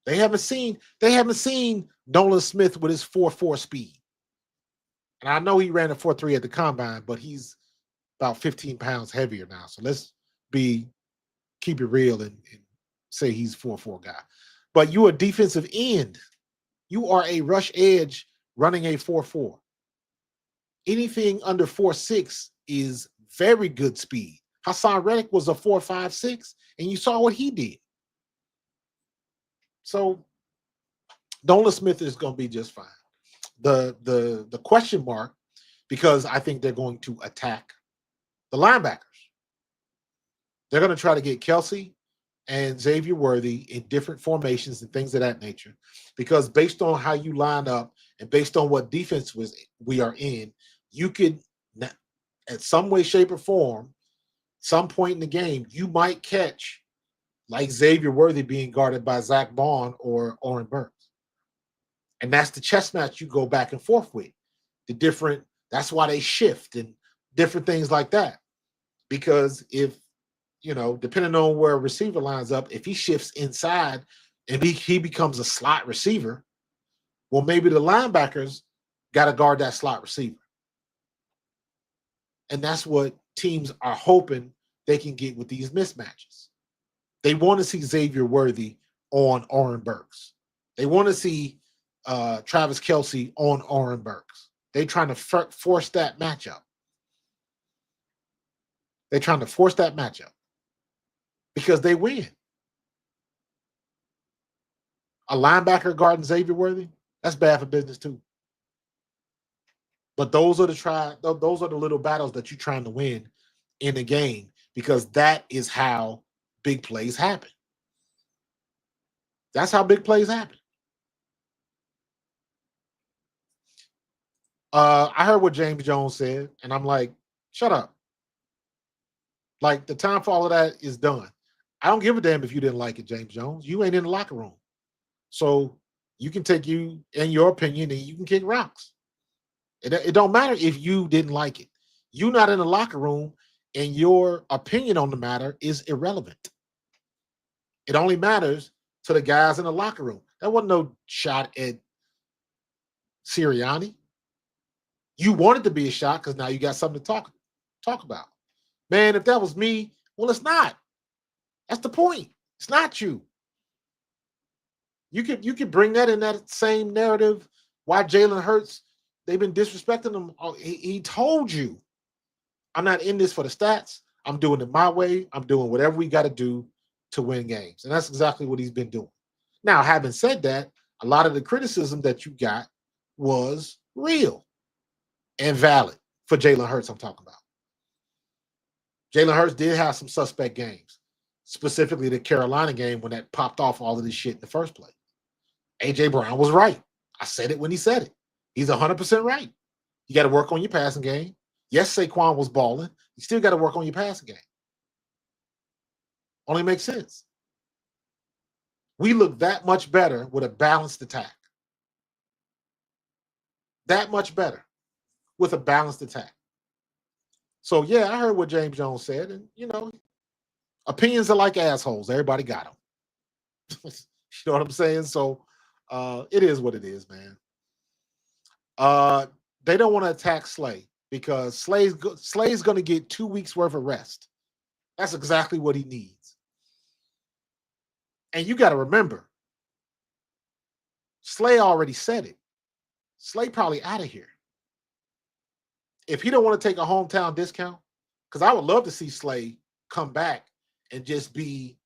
They haven't seen Nolan Smith with his 4.4 speed. And I know he ran a 4.3 at the combine, but he's about 15 pounds heavier now. So let's keep it real and say he's 4.4 guy. But you are a defensive end. You are a rush edge running a 4.4. Anything under 4.6 is very good speed. Hassan Reddick was a 4.56, and you saw what he did. So Nolan Smith is going to be just fine. The question mark, because I think they're going to attack the linebackers. They're going to try to get Kelsey and Xavier Worthy in different formations and things of that nature, because based on how you line up and based on what defense we are in, you could, at some way, shape, or form, some point in the game, you might catch like Xavier Worthy being guarded by Zach Bond or Oren Burks. And that's the chess match you go back and forth with. That's why they shift and different things like that. Because if, depending on where a receiver lines up, if he shifts inside and he becomes a slot receiver, well, maybe the linebackers got to guard that slot receiver. And that's what teams are hoping they can get with these mismatches. They want to see Xavier Worthy on Oren Burks. They want to see Travis Kelsey on Oren Burks. They're trying to force that matchup. They're trying to force that matchup because they win. A linebacker guarding Xavier Worthy, that's bad for business too. But those are the little battles that you're trying to win in a game, because that is how big plays happen. That's how big plays happen. I heard what James Jones said, and I'm like, shut up. Like, the time for all of that is done. I don't give a damn if you didn't like it, James Jones. You ain't in the locker room. So you can take you and your opinion and you can kick rocks. It don't matter if you didn't like it. You're not in the locker room, and your opinion on the matter is irrelevant. It only matters to the guys in the locker room. That wasn't no shot at Sirianni. You wanted to be a shot because now you got something to talk about. Man, if that was me, well, it's not. That's the point. It's not you. You could bring that in that same narrative. Why Jalen Hurts, they've been disrespecting him. He told you, I'm not in this for the stats. I'm doing it my way. I'm doing whatever we got to do to win games. And that's exactly what he's been doing. Now, having said that, a lot of the criticism that you got was real and valid for Jalen Hurts, I'm talking about. Jalen Hurts did have some suspect games, specifically the Carolina game when that popped off all of this shit in the first place. A.J. Brown was right. I said it when he said it. He's 100% right. You got to work on your passing game. Yes, Saquon was balling. You still got to work on your passing game. Only makes sense. We look that much better with a balanced attack. That much better with a balanced attack. So, yeah, I heard what James Jones said. And, you know, opinions are like assholes. Everybody got them. You know what I'm saying? So, it is what it is, man. They don't want to attack Slay because Slay's going to get 2 weeks worth of rest. That's exactly what he needs. And you got to remember, Slay already said it. Slay probably out of here. If he don't want to take a hometown discount, because I would love to see Slay come back and just be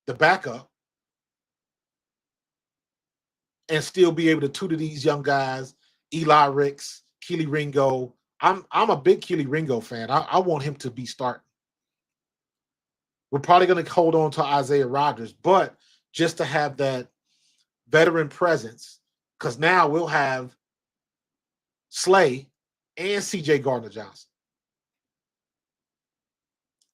the backup and still be able to tutor these young guys, Eli Ricks, Keely Ringo. I'm a big Keely Ringo fan. I want him to be starting. We're probably going to hold on to Isaiah Rodgers, but just to have that veteran presence, because now we'll have Slay and C.J. Gardner-Johnson.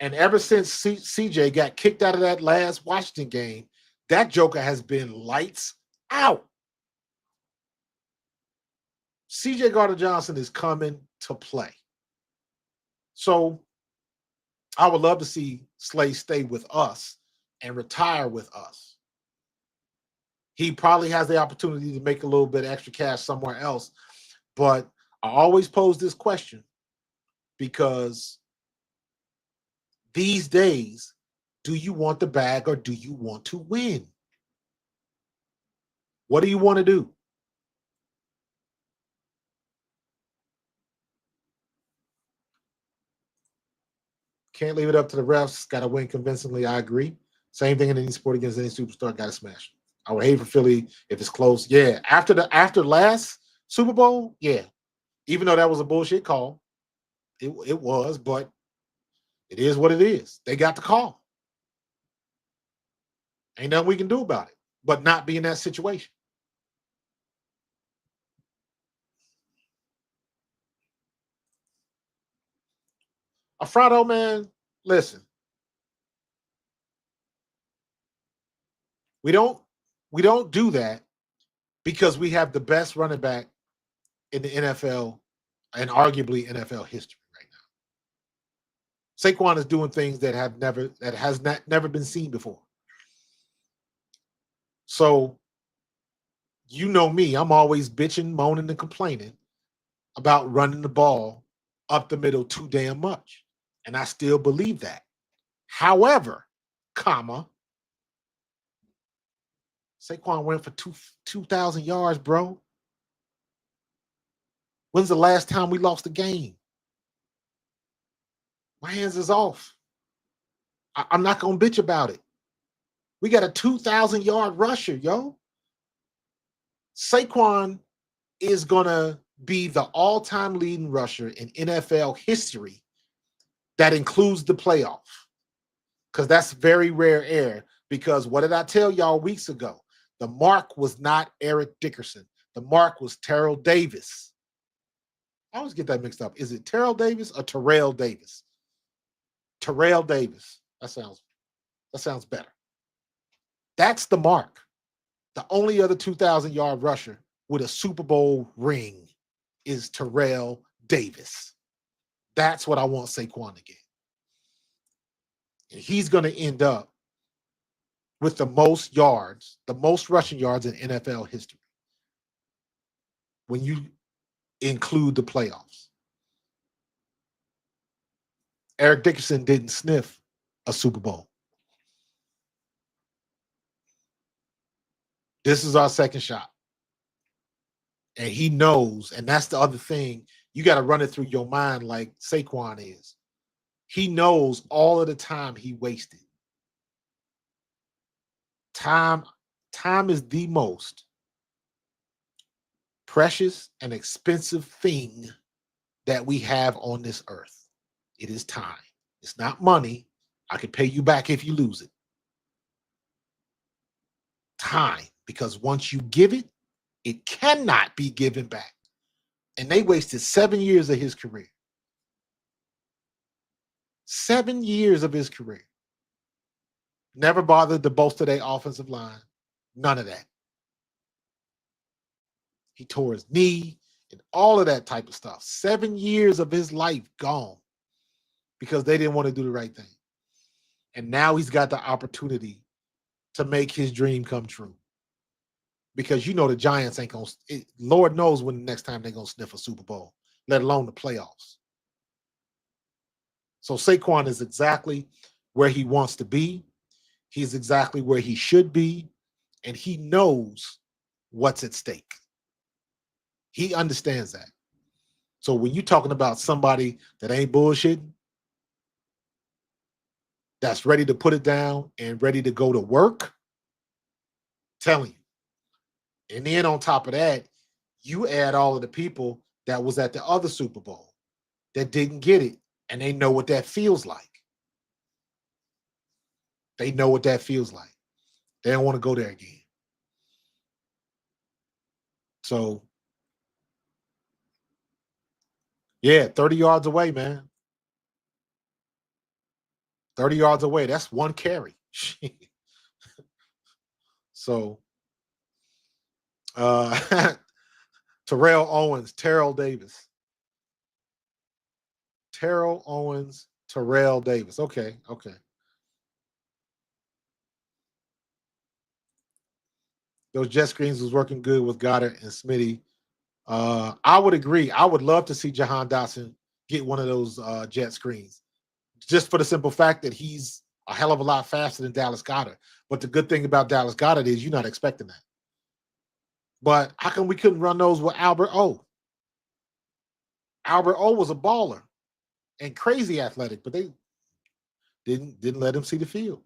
And ever since C.J. got kicked out of that last Washington game, that joker has been lights out. C.J. Gardner-Johnson is coming to play. So I would love to see Slay stay with us and retire with us. He probably has the opportunity to make a little bit of extra cash somewhere else. But I always pose this question because these days, do you want the bag or do you want to win? What do you want to do? Can't leave it up to the refs. Got to win convincingly. I agree. Same thing in any sport against any superstar. Got to smash. I would hate for Philly if it's close. Yeah, after last Super Bowl, yeah. Even though that was a bullshit call, it was, but it is what it is. They got the call. Ain't nothing we can do about it, but not be in that situation. Alfredo, man, listen. We don't do that because we have the best running back in the NFL and arguably NFL history right now. Saquon is doing things that has never been seen before. So, you know me, I'm always bitching, moaning, and complaining about running the ball up the middle too damn much. And I still believe that. However, Saquon went for 2,000 yards, bro. When's the last time we lost a game? My hands is off. I'm not going to bitch about it. We got a 2,000-yard rusher, yo. Saquon is going to be the all-time leading rusher in NFL history that includes the playoff. Because that's very rare air. Because what did I tell y'all weeks ago? The mark was not Eric Dickerson. The mark was Terrell Davis. I always get that mixed up. Is it Terrell Davis or Terrell Davis? Terrell Davis. That sounds better. That's the mark. The only other 2,000-yard rusher with a Super Bowl ring is Terrell Davis. That's what I want Saquon to get. And he's going to end up with the most yards, the most rushing yards in NFL history when you include the playoffs. Eric Dickerson didn't sniff a Super Bowl. This is our second shot. And he knows, and that's the other thing, you got to run it through your mind like Saquon is. He knows all of the time he wasted. Time is the most precious and expensive thing that we have on this earth. It is time. It's not money. I can pay you back if you lose it. Time, because once you give it, it cannot be given back. And they wasted 7 years of his career. 7 years of his career. Never bothered to bolster their offensive line. None of that. He tore his knee and all of that type of stuff. 7 years of his life gone because they didn't want to do the right thing. And now he's got the opportunity to make his dream come true. Because you know the Giants ain't going to, Lord knows when the next time they're going to sniff a Super Bowl, let alone the playoffs. So Saquon is exactly where he wants to be. He's exactly where he should be. And he knows what's at stake. He understands that. So when you're talking about somebody that ain't bullshitting, that's ready to put it down and ready to go to work, telling you. And then on top of that, you add all of the people that was at the other Super Bowl that didn't get it, and they know what that feels like. They know what that feels like. They don't want to go there again. So, yeah, 30 yards away, man. 30 yards away. That's one carry. So, Terrell Owens, Terrell Davis. Terrell Owens, Terrell Davis. Okay. Those jet screens was working good with Goddard and Smitty. I would agree. I would love to see Jahan Dotson get one of those jet screens, just for the simple fact that he's a hell of a lot faster than Dallas Goedert. But the good thing about Dallas Goedert is you're not expecting that. But how come we couldn't run those with Albert O? Albert O was a baller and crazy athletic, but they didn't let him see the field.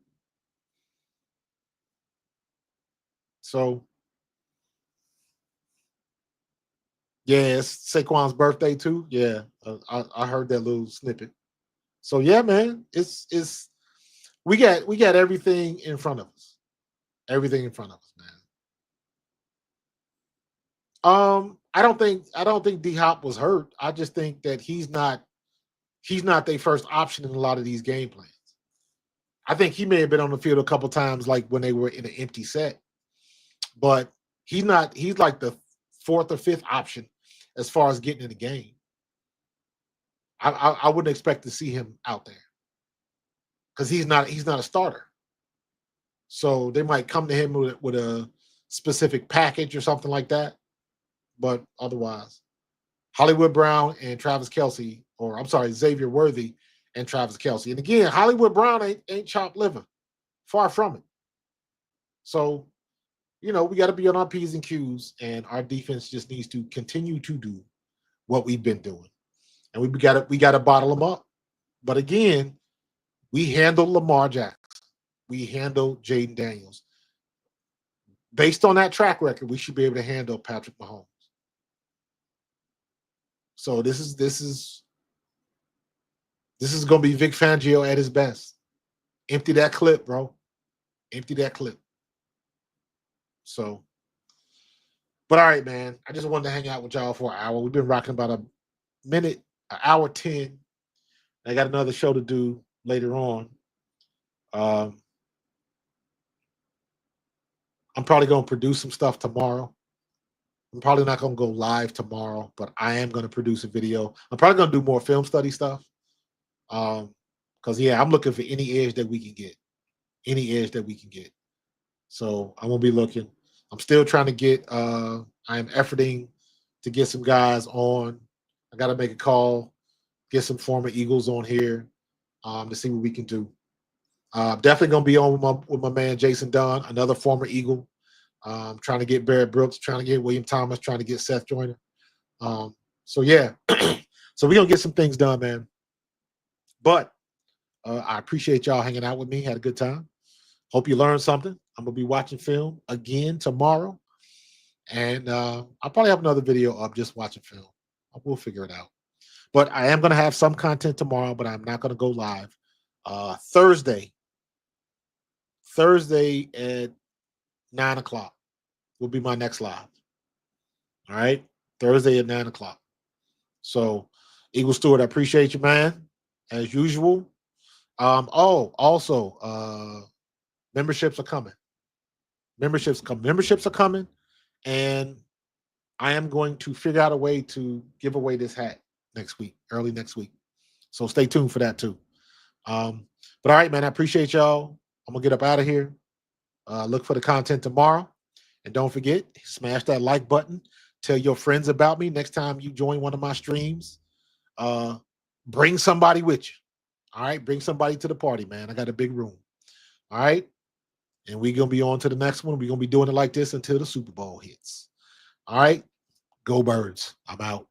So, yeah, it's Saquon's birthday too. Yeah, I heard that little snippet. So yeah, man, it's we got everything in front of us. Everything in front of us, man. I don't think D Hop was hurt. I just think that he's not their first option in a lot of these game plans. I think he may have been on the field a couple times, like when they were in an empty set, but he's not. He's like the fourth or fifth option as far as getting in the game. I wouldn't expect to see him out there because he's not a starter. So they might come to him with a specific package or something like that. But otherwise, Hollywood Brown and Travis Kelce, or I'm sorry, Xavier Worthy and Travis Kelce. And again, Hollywood Brown ain't chopped liver. Far from it. So, we got to be on our P's and Q's, and our defense just needs to continue to do what we've been doing. And we got to bottle them up. But again, we handle Lamar Jackson. We handle Jaden Daniels. Based on that track record, we should be able to handle Patrick Mahomes. So this is going to be Vic Fangio at his best. Empty that clip, bro. Empty that clip. So, but all right, man. I just wanted to hang out with y'all for an hour. We've been rocking about a minute, an hour 10. I got another show to do later on. I'm probably going to produce some stuff tomorrow. I'm probably not going to go live tomorrow, but I am going to produce a video. I'm probably going to do more film study stuff. Because, yeah, I'm looking for any edge that we can get. Any edge that we can get. So I'm going to be looking. I'm still trying to get, I am efforting to get some guys on. I got to make a call, get some former Eagles on here to see what we can do. Definitely going to be on with my man Jason Dunn, another former Eagle. Trying to get Barrett Brooks, trying to get William Thomas, trying to get Seth Joyner. So, yeah. So we're going to get some things done, man. But I appreciate y'all hanging out with me. Had a good time. Hope you learned something. I'm gonna be watching film again tomorrow, and I'll probably have another video up just watching film. We'll figure it out. But I am gonna have some content tomorrow, but I'm not gonna go live. Thursday at 9 o'clock will be my next live. All right, Thursday at 9 o'clock. So, Eagle Stewart, I appreciate you, man, as usual. Also, memberships are coming. Memberships are coming, and I am going to figure out a way to give away this hat next week, early next week. So stay tuned for that too. But all right, man, I appreciate y'all. I'm gonna get up out of here. Look for the content tomorrow, and don't forget, smash that like button. Tell your friends about me next time you join one of my streams. Bring somebody with you. All right, bring somebody to the party, man. I got a big room. All right, and we're gonna be on to the next one. We're gonna be doing it like this until the Super Bowl hits. All right, go Birds. I'm out.